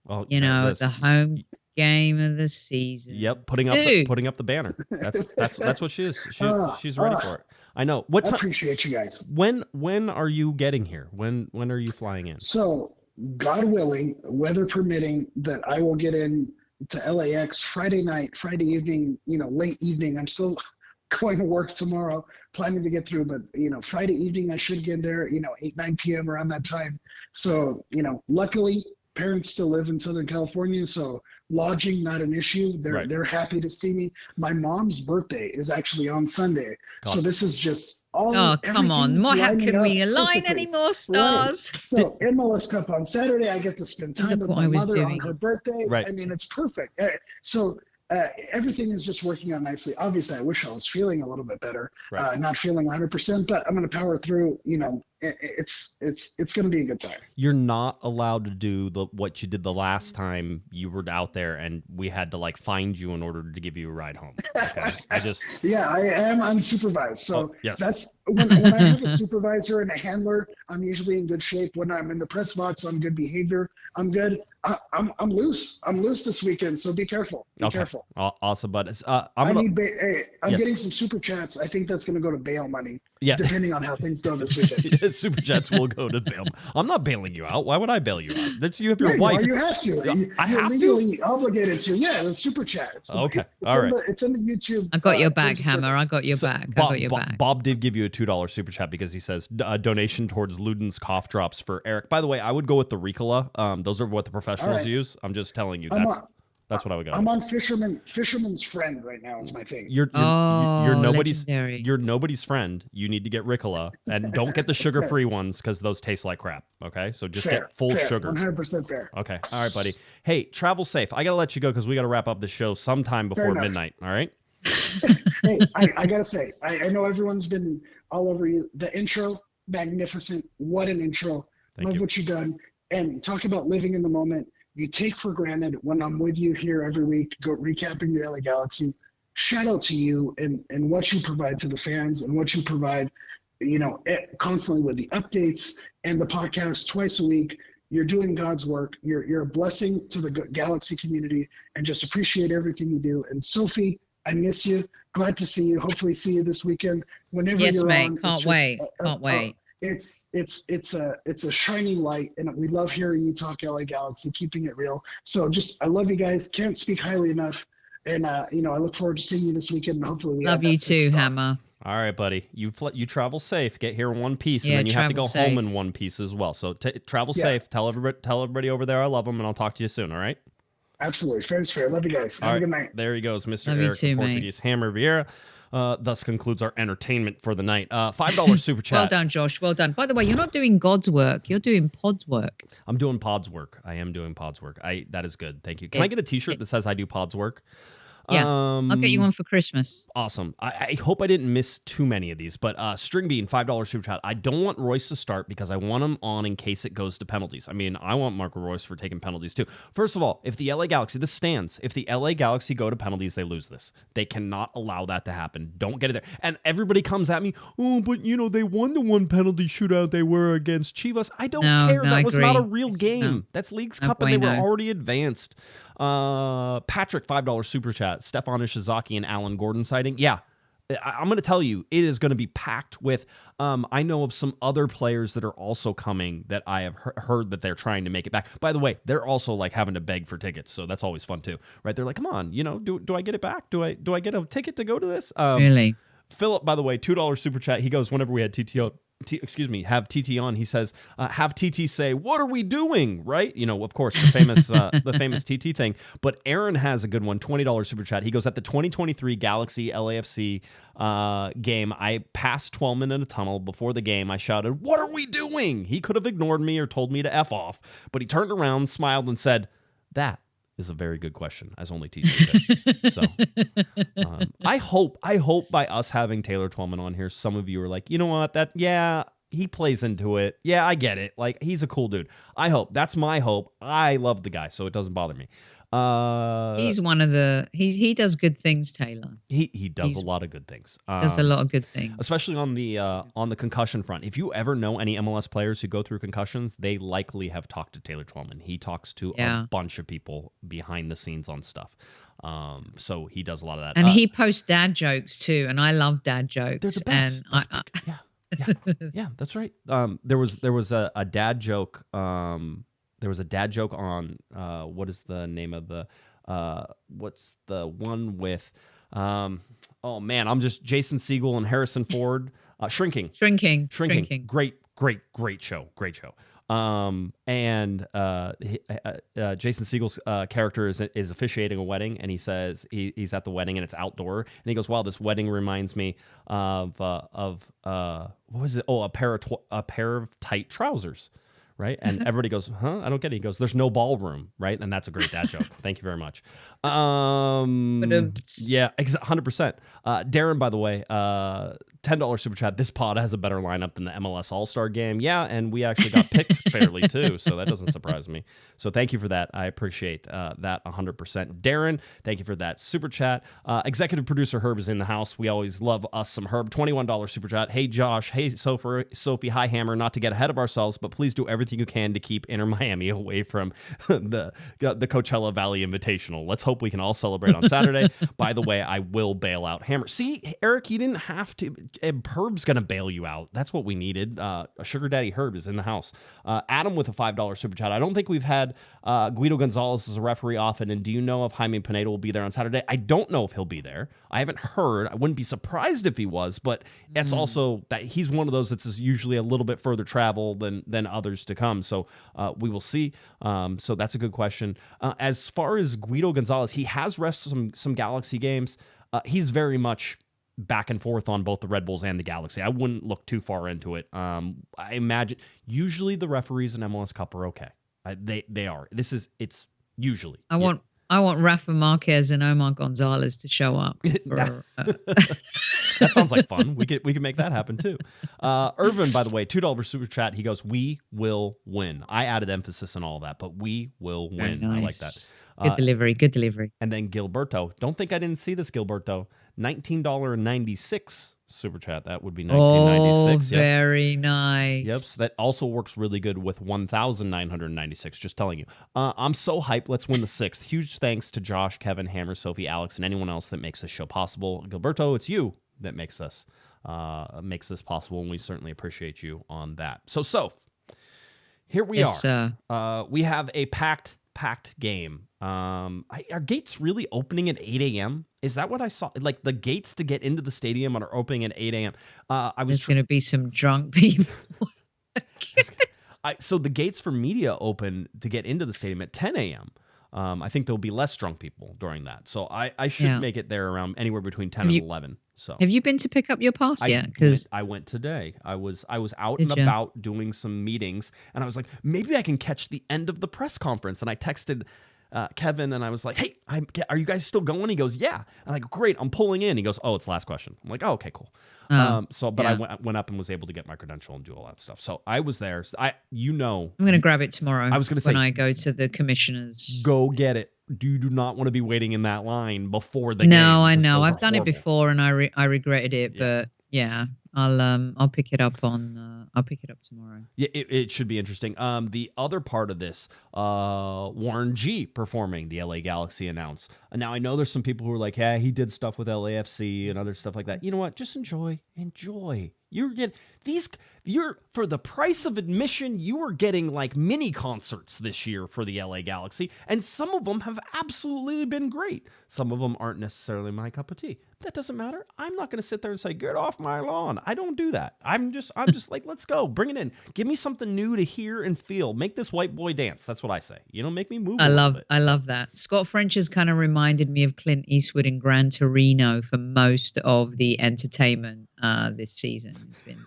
Well, the home game of the season. Yep, putting up the banner. That's what she is. She's ready for it. I know. I appreciate you guys. When are you getting here? When are you flying in? So, God willing, weather permitting, that I will get in to LAX Friday night, Friday evening, late evening. I'm still going to work tomorrow, planning to get through, but Friday evening I should get there, 8, 9 p.m. around that time. So, luckily, parents still live in Southern California, so lodging not an issue. They're happy to see me. My mom's birthday is actually on Sunday, so this is just all. Oh, come on! How can we align any more stars? Right. So MLS Cup on Saturday, I get to spend time with my mother on her birthday. Right. I mean, it's perfect. So everything is just working out nicely. Obviously, I wish I was feeling a little bit better. Right. Not feeling 100%, but I'm going to power through. You know, it's going to be a good time. You're not allowed to do what you did the last time you were out there, and we had to like find you in order to give you a ride home. Okay? Yeah, I am unsupervised. So yes. That's when I have a supervisor and a handler, I'm usually in good shape. When I'm in the press box, I'm good behavior. I'm good. I'm loose. I'm loose this weekend, so be careful. Be careful. Awesome, bud. I'm getting some super chats. I think that's going to go to bail money. Yeah. Depending on how things go this weekend. Super chats will go to bail. I'm not bailing you out. Why would I bail you out? You have your wife. You have to. You're legally obligated to. Yeah, the super chat. Okay. All right. It's in the YouTube. I got your back, Hammer. I got your back. I got your back. Bob did give you a $2 super chat because he says donation towards Luden's cough drops for Eric. By the way, I would go with the Ricola. Those are what the professionals use. I'm just telling you. That's what I would go. I'm on Fisherman's Friend right now is my thing. You're nobody's friend. You need to get Ricola, and don't get the sugar-free ones because those taste like crap. Okay, so just get full sugar. 100% fair. Okay, all right, buddy. Hey, travel safe. I gotta let you go because we gotta wrap up the show sometime before midnight. All right. Hey, I gotta say, I know everyone's been all over you. The intro, magnificent. What an intro. Love what you've done. And talk about living in the moment. You take for granted when I'm with you here every week, recapping the LA Galaxy. Shout out to you and what you provide to the fans and what you provide, constantly with the updates and the podcast twice a week. You're doing God's work. You're a blessing to the Galaxy community, and just appreciate everything you do. And Sophie, I miss you. Glad to see you. Hopefully see you this weekend. Whenever you're mate. on. Can't wait. Can't wait. It's a shining light, and we love hearing you talk LA Galaxy, keeping it real. So I love you guys. Can't speak highly enough, and I look forward to seeing you this weekend. And hopefully we love you too, Hammer. All right, buddy. You travel safe. Get here in one piece, and then you have to go home in one piece as well. So travel safe. Tell everybody over there I love them, and I'll talk to you soon. All right. Absolutely, fair is fair. Love you guys. Have a good night. There he goes, Mr. Love Eric, you too, Portuguese Hammer Vieira. Thus concludes our entertainment for the night. $5 super chat. Well done, Josh. Well done. By the way, you're not doing God's work. You're doing Pod's work. I'm doing Pod's work. I am doing Pod's work. That is good. Thank you. Can I get a T-shirt that says I do Pod's work? Yeah, I'll get you one for Christmas. Awesome. I hope I didn't miss too many of these, but String Bean, $5 super chat. I don't want Royce to start because I want him on in case it goes to penalties. I mean, I want Marco Royce for taking penalties too. First of all, if the LA Galaxy, this stands, if the LA Galaxy go to penalties, they lose this. They cannot allow that to happen. Don't get it there. And everybody comes at me, but they won the one penalty shootout they were against Chivas. I don't care. That was not a real game. No. That's Leagues Cup, and they were already advanced. Patrick, $5 super chat. Stefan Ishizaki and Alan Gordon sighting. Yeah, I'm going to tell you, it is going to be packed with. I know of some other players that are also coming that I have heard that they're trying to make it back. By the way, they're also like having to beg for tickets, so that's always fun too, right? They're like, come on, do I get it back? Do I get a ticket to go to this? Really? Philip, by the way, $2 super chat. He goes, whenever we had have TT on, he says, have TT say, what are we doing? Right? Of course, the famous TT thing. But Aaron has a good one, $20 super chat. He goes, at the 2023 Galaxy LAFC game, I passed Twellman in a tunnel. Before the game, I shouted, what are we doing? He could have ignored me or told me to F off, but he turned around, smiled, and said, that is a very good question, as only TT did. So I hope by us having Taylor Twellman on here, some of you are like, you know what, he plays into it. Yeah, I get it. Like, he's a cool dude. I hope. That's my hope. I love the guy, so it doesn't bother me. He's one of he does good things, Taylor. He does a lot of good things. Does a lot of good things, especially on the concussion front. If you ever know any MLS players who go through concussions, they likely have talked to Taylor Twellman. He talks to a bunch of people behind the scenes on stuff. So he does a lot of that. And he posts dad jokes too, and I love dad jokes. They're the best. And yeah, that's right. There was a dad joke. There was a dad joke on what is the name of the what's the one with oh man, I'm just Jason Segel and Harrison Ford. Shrinking. Shrinking. Great show. Jason Segel's character is officiating a wedding, and he says he's at the wedding and it's outdoor, and he goes, "Wow, this wedding reminds me of what was it? Oh, a pair of tight trousers." Right? And everybody goes, huh? I don't get it. He goes, there's no ballroom, right? And that's a great dad joke. Thank you very much. Yeah, 100%. Darren, by the way, $10 super chat. This pod has a better lineup than the MLS All-Star game. Yeah, and we actually got picked fairly too, so that doesn't surprise me. So thank you for that. I appreciate that 100%. Darren, thank you for that super chat. Executive producer Herb is in the house. We always love us some Herb. $21 super chat. Hey, Josh. Hey, Sophie. Hi, Hammer. Not to get ahead of ourselves, but please do everything you can to keep Inter Miami away from the Coachella Valley Invitational. Let's hope we can all celebrate on Saturday. By the way, I will bail out Hammer. See, Eric, you didn't have to. Herb's going to bail you out. That's what we needed. Sugar Daddy Herb is in the house. Adam with a $5 super chat. I don't think we've had Guido Gonzalez as a referee often, and do you know if Jaime Pineda will be there on Saturday? I don't know if he'll be there. I haven't heard. I wouldn't be surprised if he was, but it's also that he's one of those that's usually a little bit further travel than others to come. So we will see. So that's a good question. As far as Guido Gonzalez, he has refed some Galaxy games. He's very much back and forth on both the Red Bulls and the Galaxy. I wouldn't look too far into it. I imagine usually the referees in MLS Cup are okay. They are. It's usually. I want Rafa Marquez and Omar Gonzalez to show up. That sounds like fun. We can make that happen too. Irvin, by the way, $2 super chat. He goes, "We will win." I added emphasis on all that, but we will win. Nice. I like that. Good delivery. And then Gilberto. Don't think I didn't see this, Gilberto. $19.96 super chat. That would be $19.96. Oh, very nice. Yep. So that also works really good with $1,996. Just telling you. I'm so hyped. Let's win the 6th. Huge thanks to Josh, Kevin, Hammer, Sophie, Alex, and anyone else that makes this show possible. Gilberto, it's you that makes this possible, and we certainly appreciate you on that. So, here we are. Sir. We have a packed game. Are gates really opening at 8 a.m.? Is that what I saw? Like the gates to get into the stadium are opening at 8 a.m. There's going to be some drunk people. So the gates for media open to get into the stadium at 10 a.m. I think there'll be less drunk people during that. So I should make it there around anywhere between 10 and 11. So have you been to pick up your pass yet? Because I went today. I was out and about doing some meetings, and I was like, maybe I can catch the end of the press conference. And I texted Kevin, and I was like, "Hey, are you guys still going?" He goes, "Yeah." And I go, "Great, I'm pulling in." He goes, "Oh, it's last question." I'm like, "Oh, okay, cool." I went up and was able to get my credential and do all that stuff. So I was there. I'm going to grab it tomorrow. I was going to say when I go to the commissioners. Go get it. You do not want to be waiting in that line before the game. No, I know. I've done it before, and I regretted it. But yeah, I'll pick it up I'll pick it up tomorrow. Yeah, it should be interesting. The other part of this, Warren G performing, the LA Galaxy announced. Now I know there's some people who are like, "Yeah, he did stuff with LAFC and other stuff like that." You know what? Just enjoy. You're getting for the price of admission, you are getting like mini concerts this year for the LA Galaxy, and some of them have absolutely been great. Some of them aren't necessarily my cup of tea. That doesn't matter. I'm not going to sit there and say, "Get off my lawn." I don't do that. I'm just like, let's go. Bring it in. Give me something new to hear and feel. Make this white boy dance. That's what I say. Make me move. I love that. Scott French has kind of reminded me of Clint Eastwood in Gran Torino for most of the entertainment this season. It's been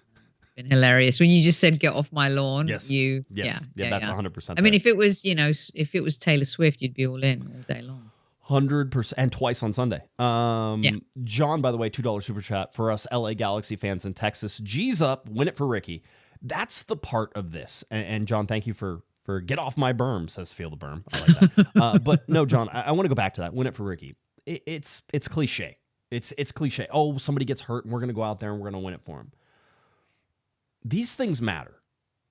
hilarious. When you just said "get off my lawn," yes. That's 100%. I mean, if it was Taylor Swift, you'd be all in all day long. 100%, and twice on Sunday. John, by the way, $2 super chat for us LA Galaxy fans in Texas. G's up, win it for Ricky. That's the part of this. And John, thank you for get off my berm, says Feel the Berm. I like that. But no, John, I want to go back to that. Win it for Ricky. It's cliche. It's cliche. Oh, somebody gets hurt and we're going to go out there and we're going to win it for him. These things matter.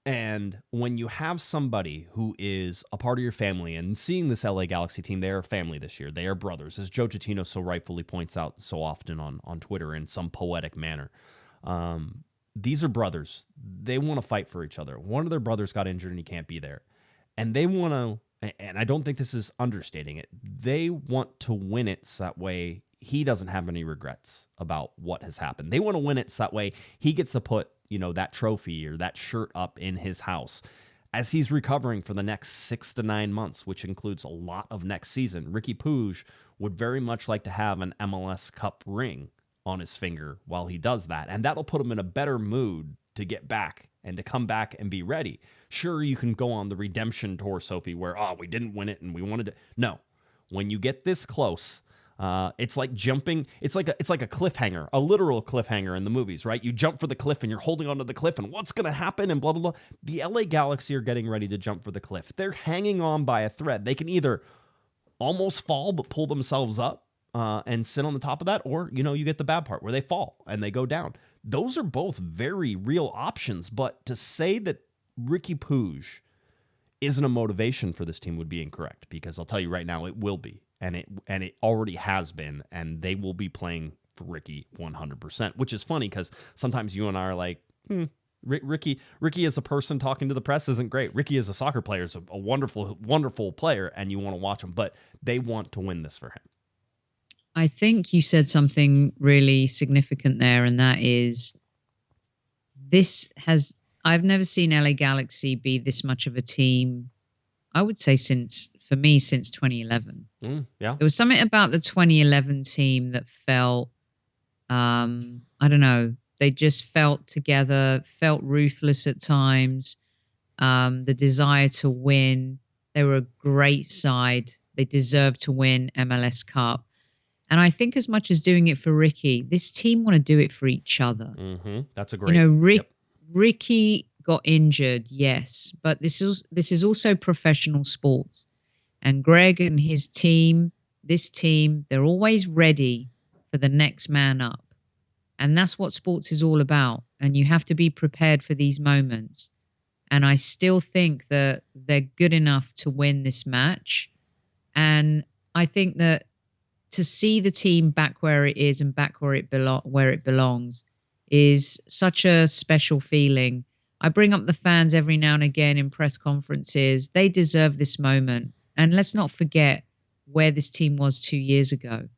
And when you have somebody who is a part of your family, and seeing this LA Galaxy team, they are family this year. They are brothers, as Joe Gittino so rightfully points out so often on Twitter in some poetic manner. These are brothers. They want to fight for each other. One of their brothers got injured and he can't be there. And they want to, and I don't think this is understating it, they want to win it so that way he doesn't have any regrets about what has happened. They want to win it so that way he gets to put that trophy or that shirt up in his house. As he's recovering for the next 6 to 9 months, which includes a lot of next season, Riqui Puig would very much like to have an MLS Cup ring on his finger while he does that. And that'll put him in a better mood to get back and to come back and be ready. Sure, you can go on the redemption tour, Sophie, where, we didn't win it and we wanted to. No, when you get this close, it's like jumping. It's like a cliffhanger, a literal cliffhanger in the movies, right? You jump for the cliff and you're holding onto the cliff and what's going to happen and blah, blah, blah. The LA Galaxy are getting ready to jump for the cliff. They're hanging on by a thread. They can either almost fall but pull themselves up and sit on the top of that, or, you get the bad part where they fall and they go down. Those are both very real options, but to say that Riqui Puig isn't a motivation for this team would be incorrect, because I'll tell you right now, it will be. And it already has been, and they will be playing for Riqui 100%, which is funny because sometimes you and I are like, Riqui as a person talking to the press isn't great. Riqui as a soccer player is a wonderful, wonderful player, and you want to watch him, but they want to win this for him. I think you said something really significant there, and that is I've never seen LA Galaxy be this much of a team, I would say since 2011. Yeah. There was something about the 2011 team that felt, I don't know, they just felt together, felt ruthless at times, the desire to win. They were a great side. They deserved to win MLS Cup. And I think as much as doing it for Riqui, this team want to do it for each other. Mm-hmm. That's a great... Riqui got injured, yes, but this is also professional sports. And Greg and his team, this team, they're always ready for the next man up. And that's what sports is all about. And you have to be prepared for these moments. And I still think that they're good enough to win this match. And I think that to see the team back where it is and back where it belongs is such a special feeling. I bring up the fans every now and again in press conferences. They deserve this moment. And let's not forget where this team was 2 years ago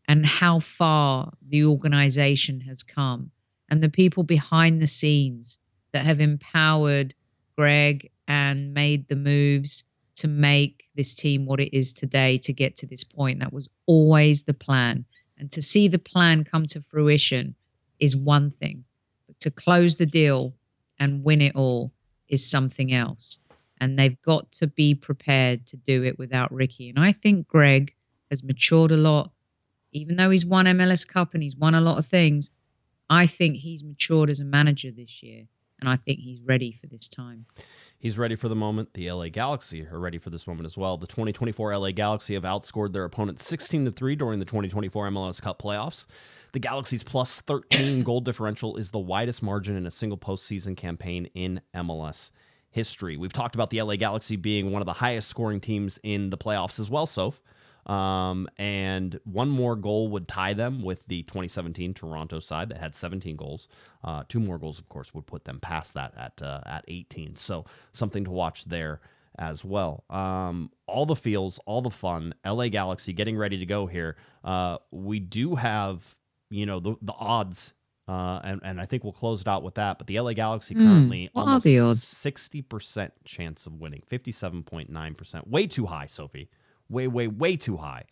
and how far the organization has come, and the people behind the scenes that have empowered Greg and made the moves to make this team what it is today to get to this point. That was always the plan. And to see the plan come to fruition is one thing, but to close the deal and win it all is something else. And they've got to be prepared to do it without Riqui. And I think Greg has matured a lot. Even though he's won MLS Cup and he's won a lot of things, I think he's matured as a manager this year. And I think he's ready for this time. He's ready for the moment. The LA Galaxy are ready for this moment as well. The 2024 LA Galaxy have outscored their opponents 16-3 during the 2024 MLS Cup playoffs. The Galaxy's plus 13 goal differential is the widest margin in a single postseason campaign in MLS history. We've talked about the LA Galaxy being one of the highest scoring teams in the playoffs as well, Soph. And one more goal would tie them with the 2017 Toronto side that had 17 goals. 2 more goals, of course, would put them past that at 18. So something to watch there as well. All the feels, all the fun. LA Galaxy getting ready to go here. We do have, the odds. And I think we'll close it out with that. But the LA Galaxy currently almost the odds? 60% chance of winning, 57.9%. Way too high, Sophie. Way too high.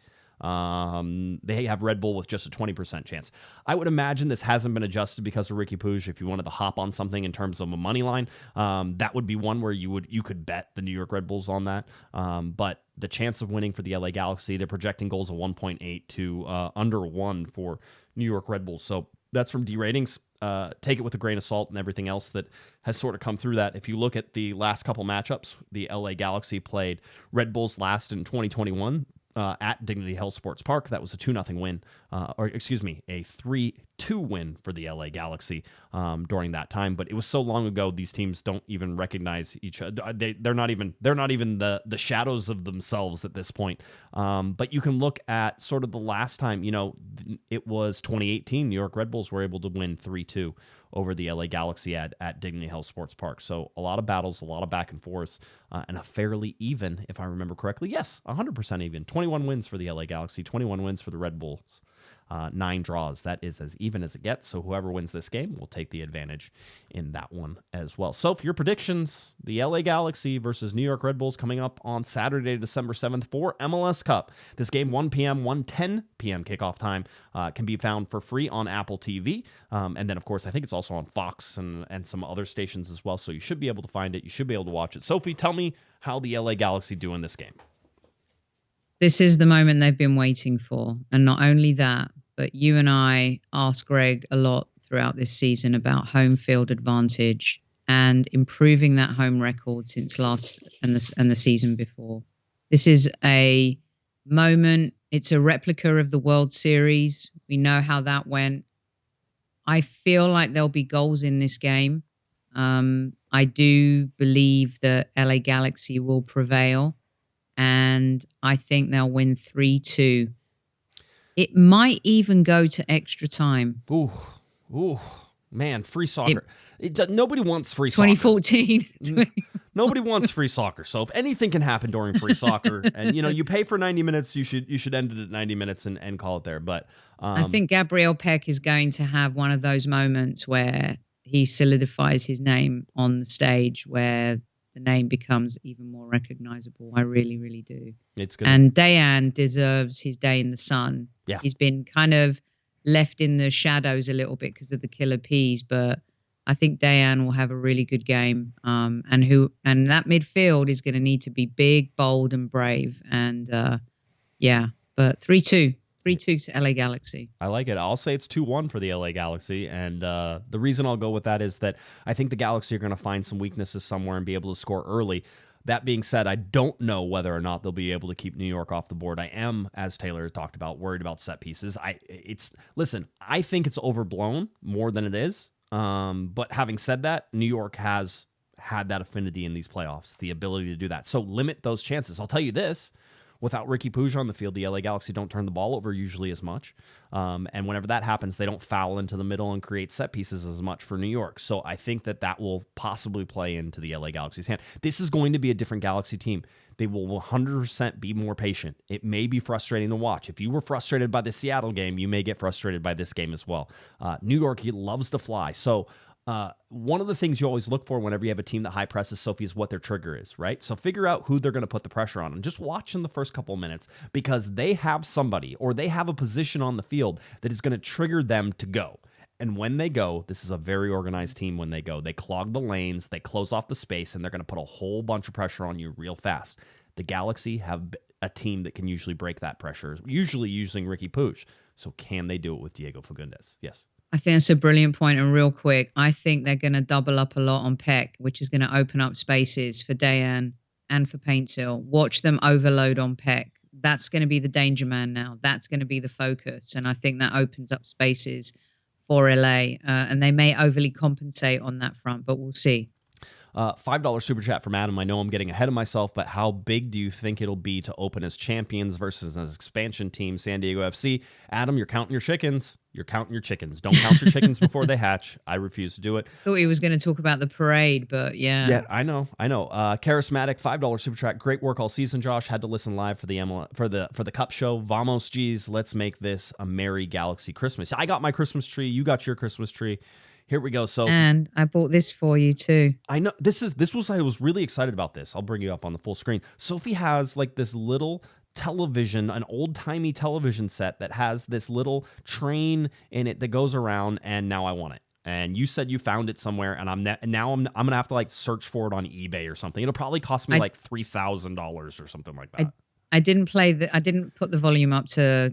They have Red Bull with just a 20% chance. I would imagine this hasn't been adjusted because of Riqui Puig. If you wanted to hop on something in terms of a money line, that would be one where you could bet the New York Red Bulls on that. But the chance of winning for the LA Galaxy, they're projecting goals of 1.8 to under 1 for New York Red Bulls. So that's from D Ratings. Take it with a grain of salt and everything else that has sort of come through that. If you look at the last couple matchups, the LA Galaxy played Red Bulls last in 2021 at Dignity Health Sports Park. That was a 2-0 win, a 3-2 win for the LA Galaxy during that time. But it was so long ago, these teams don't even recognize each other. They're not even the shadows of themselves at this point. But you can look at sort of the last time, it was 2018. New York Red Bulls were able to win 3-2 over the LA Galaxy at Dignity Health Sports Park. So a lot of battles, a lot of back and forth, and a fairly even, if I remember correctly. Yes, 100% even. 21 wins for the LA Galaxy, 21 wins for the Red Bulls. 9 draws. That is as even as it gets. So whoever wins this game will take the advantage in that one as well. So for your predictions, the LA Galaxy versus New York Red Bulls coming up on Saturday, December 7th for MLS Cup. This game, 1 p.m., 1:10 p.m. kickoff time, can be found for free on Apple TV. And then, of course, I think it's also on Fox and some other stations as well. So you should be able to find it. You should be able to watch it. Sophie, tell me how the LA Galaxy do in this game. This is the moment they've been waiting for. And not only that, but you and I asked Greg a lot throughout this season about home field advantage and improving that home record since last and the season before. This is a moment. It's a replica of the World Series. We know how that went. I feel like there'll be goals in this game. I do believe that LA Galaxy will prevail, and I think they'll win 3-2. It might even go to extra time. Ooh, man, free soccer. Nobody wants free soccer. 2014. Nobody wants free soccer. So if anything can happen during free soccer, and you pay for 90 minutes, you should end it at 90 minutes and call it there. But I think Gabriel Peck is going to have one of those moments where he solidifies his name on the stage, where the name becomes even more recognizable. I really, really do. It's good. And Dayan deserves his day in the sun. Yeah. He's been kind of left in the shadows a little bit because of the killer peas, but I think Dayan will have a really good game. And that midfield is going to need to be big, bold, and brave. And but 3-2 to LA Galaxy. I like it. I'll say it's 2-1 for the LA Galaxy. And the reason I'll go with that is that I think the Galaxy are going to find some weaknesses somewhere and be able to score early. That being said, I don't know whether or not they'll be able to keep New York off the board. I am, as Taylor talked about, worried about set pieces. I think it's overblown more than it is. But having said that, New York has had that affinity in these playoffs, the ability to do that. So limit those chances. I'll tell you this. Without Riqui Puig on the field, the LA Galaxy don't turn the ball over usually as much. And whenever that happens, they don't foul into the middle and create set pieces as much for New York. So I think that will possibly play into the LA Galaxy's hand. This is going to be a different Galaxy team. They will 100% be more patient. It may be frustrating to watch. If you were frustrated by the Seattle game, you may get frustrated by this game as well. New York, he loves to fly. So one of the things you always look for whenever you have a team that high presses, Sophie, is what their trigger is, right? So figure out who they're going to put the pressure on and just watch in the first couple of minutes, because they have somebody or they have a position on the field that is going to trigger them to go. And when they go, this is a very organized team. When they go, they clog the lanes, they close off the space, and they're going to put a whole bunch of pressure on you real fast. The Galaxy have a team that can usually break that pressure, usually using Riqui Puig. So can they do it with Diego Fagundes? Yes. I think that's a brilliant point. And real quick, I think they're going to double up a lot on Peck, which is going to open up spaces for Dayan and for Paintsill. Watch them overload on Peck. That's going to be the danger man now. That's going to be the focus. And I think that opens up spaces for LA. And they may overly compensate on that front, but we'll see. $5 super chat from Adam. I know I'm getting ahead of myself, but how big do you think it'll be to open as champions versus an expansion team, San Diego FC? Adam, you're counting your chickens. You're counting your chickens. Don't count your chickens before they hatch. I refuse to do it. Thought he was going to talk about the parade, but yeah. Yeah, I know. Charismatic, $5 super chat. Great work all season, Josh. Had to listen live for the Cup show. Vamos, geez, let's make this a merry Galaxy Christmas. I got my Christmas tree. You got your Christmas tree. Here we go. So, and I bought this for you too. I know I was really excited about this. I'll bring you up on the full screen. Sophie has like this little television, an old-timey television set that has this little train in it that goes around, and now I want it. And you said you found it somewhere, and I'm gonna have to like search for it on eBay or something. It'll probably cost me like $3,000 or something like that. I didn't put the volume up for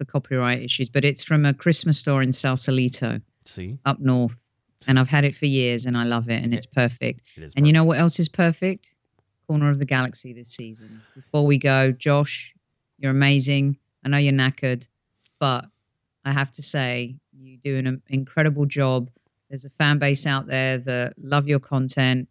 copyright issues, but it's from a Christmas store in Sausalito. See? Up north. And I've had it for years and I love it, and it's perfect. It is perfect. And you know what else is perfect? Corner of the Galaxy this season. Before we go, Josh, you're amazing. I know you're knackered, but I have to say you do an incredible job. There's a fan base out there that love your content.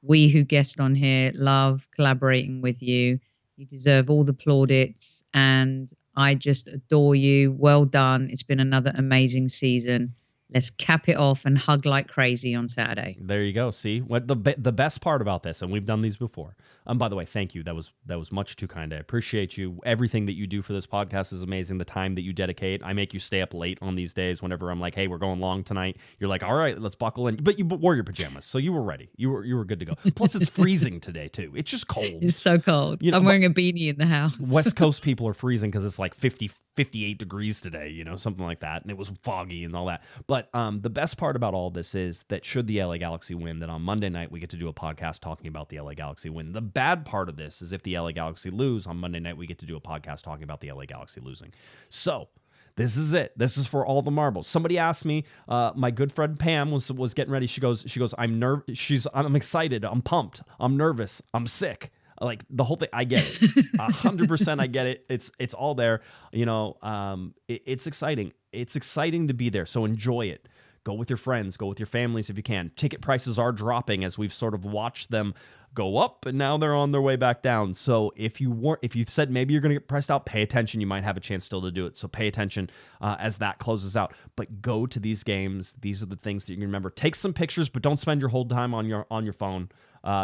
We who guest on here love collaborating with you. You deserve all the plaudits, and I just adore you. Well done. It's been another amazing season. Let's cap it off and hug like crazy on Saturday. There you go. See what the best part about this, and we've done these before. By the way, thank you. That was much too kind. I appreciate you. Everything that you do for this podcast is amazing. The time that you dedicate. I make you stay up late on these days. Whenever I'm like, hey, we're going long tonight. You're like, all right, let's buckle in. But you wore your pajamas, so you were ready. You were good to go. Plus, it's freezing today too. It's just cold. It's so cold. I'm wearing a beanie in the house. West Coast people are freezing because it's like 58 degrees today, something like that. And it was foggy and all that. But the best part about all this is that should the LA Galaxy win, that on Monday night we get to do a podcast talking about the LA Galaxy win. The bad part of this is if the LA Galaxy lose, on Monday night we get to do a podcast talking about the LA Galaxy losing. So this is it. This is for all the marbles. Somebody asked me, my good friend Pam was getting ready. She goes, I'm excited. I'm pumped. I'm nervous. I'm sick. Like the whole thing, I get it. 100% I get it. It's all there. It's exciting. It's exciting to be there. So enjoy it. Go with your friends. Go with your families if you can. Ticket prices are dropping as we've sort of watched them go up, and now they're on their way back down. So if you said maybe you're going to get priced out, pay attention. You might have a chance still to do it. So pay attention as that closes out. But go to these games. These are the things that you can remember. Take some pictures, but don't spend your whole time on your phone.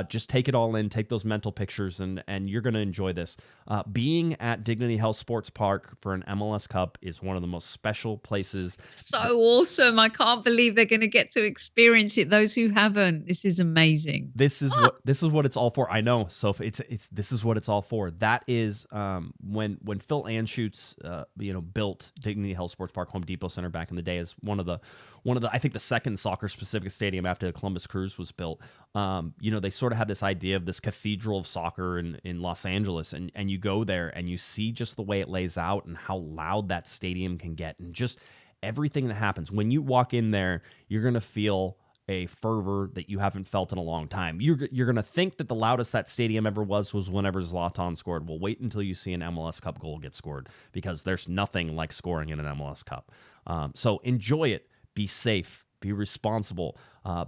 Just take it all in, take those mental pictures, and you're going to enjoy this. Being at Dignity Health Sports Park for an MLS Cup is one of the most special places. So awesome. I can't believe they're going to get to experience it. Those who haven't, this is amazing. This is what it's all for. I know, Sophie. This is what it's all for. That is when Phil Anschutz built Dignity Health Sports Park, Home Depot Center back in the day, as one of the I think the second soccer specific stadium after the Columbus Crews was built. They sort of had this idea of this cathedral of soccer in Los Angeles, and you go there and you see just the way it lays out and how loud that stadium can get, and just everything that happens. When you walk in there, you're going to feel a fervor that you haven't felt in a long time. You're going to think that the loudest that stadium ever was whenever Zlatan scored. Well, wait until you see an MLS Cup goal get scored, because there's nothing like scoring in an MLS Cup. So enjoy it. Be safe. Be responsible.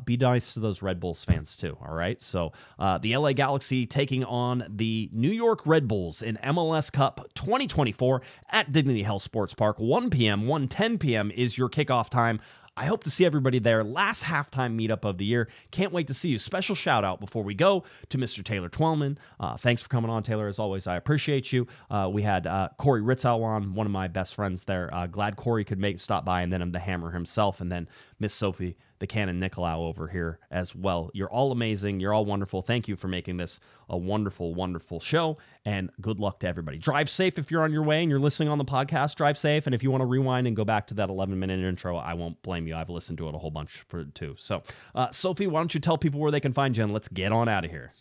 Be nice to those Red Bulls fans too, all right? So the LA Galaxy taking on the New York Red Bulls in MLS Cup 2024 at Dignity Health Sports Park. 1 p.m., 1:10 p.m. is your kickoff time. I hope to see everybody there. Last halftime meetup of the year. Can't wait to see you. Special shout out before we go to Mr. Taylor Twellman. Thanks for coming on, Taylor. As always, I appreciate you. We had Cory Ritzau on, one of my best friends there. Glad Cory could stop by, and then the Hammer himself, and then Miss Sophie, the Cannon Nicolaou over here as well. You're all amazing. You're all wonderful. Thank you for making this a wonderful, wonderful show, and good luck to everybody. Drive safe if you're on your way and you're listening on the podcast. Drive safe, and if you want to rewind and go back to that 11-minute intro, I won't blame you. I've listened to it a whole bunch too. So, Sophie, why don't you tell people where they can find you, and let's get on out of here.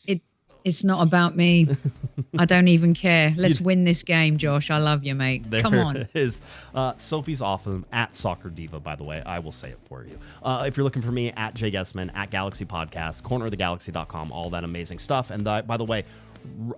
It's not about me. I don't even care. Let's win this game, Josh. I love you, mate. Come on. There it is. Sophie's awesome, at Soccer Diva, by the way. I will say it for you. If you're looking for me, at Jay Guesman, at Galaxy Podcast, cornerofthegalaxy.com, all that amazing stuff. And by the way,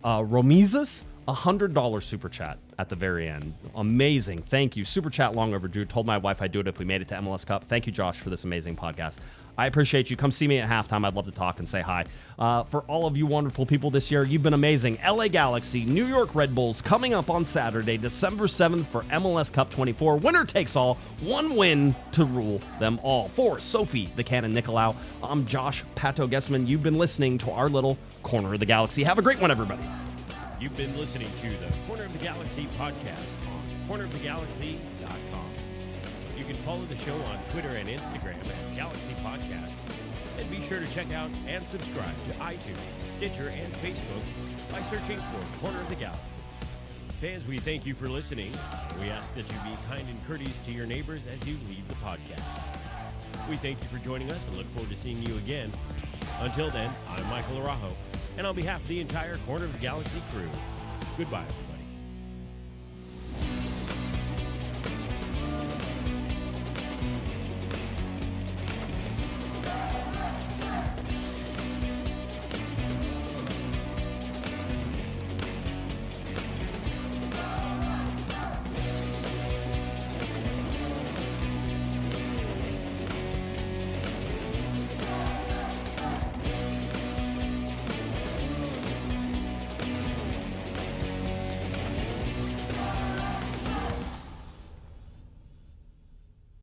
Romizas, $100 super chat at the very end. Amazing. Thank you. Super chat long overdue. Told my wife I'd do it if we made it to MLS Cup. Thank you, Josh, for this amazing podcast. I appreciate you. Come see me at halftime. I'd love to talk and say hi. For all of you wonderful people this year, you've been amazing. LA Galaxy, New York Red Bulls coming up on Saturday, December 7th for MLS Cup 24. Winner takes all. One win to rule them all. For Sophie, the Cannon Nicolaou, I'm Josh Pato Guesman. You've been listening to our little Corner of the Galaxy. Have a great one, everybody. You've been listening to the Corner of the Galaxy podcast on cornerofthegalaxy.com. You can follow the show on Twitter and Instagram at Galaxy Podcast. And be sure to check out and subscribe to iTunes, Stitcher, and Facebook by searching for Corner of the Galaxy. Fans, we thank you for listening. We ask that you be kind and courteous to your neighbors as you leave the podcast. We thank you for joining us and look forward to seeing you again. Until then, I'm Michael Araujo, and on behalf of the entire Corner of the Galaxy crew, goodbye, everybody.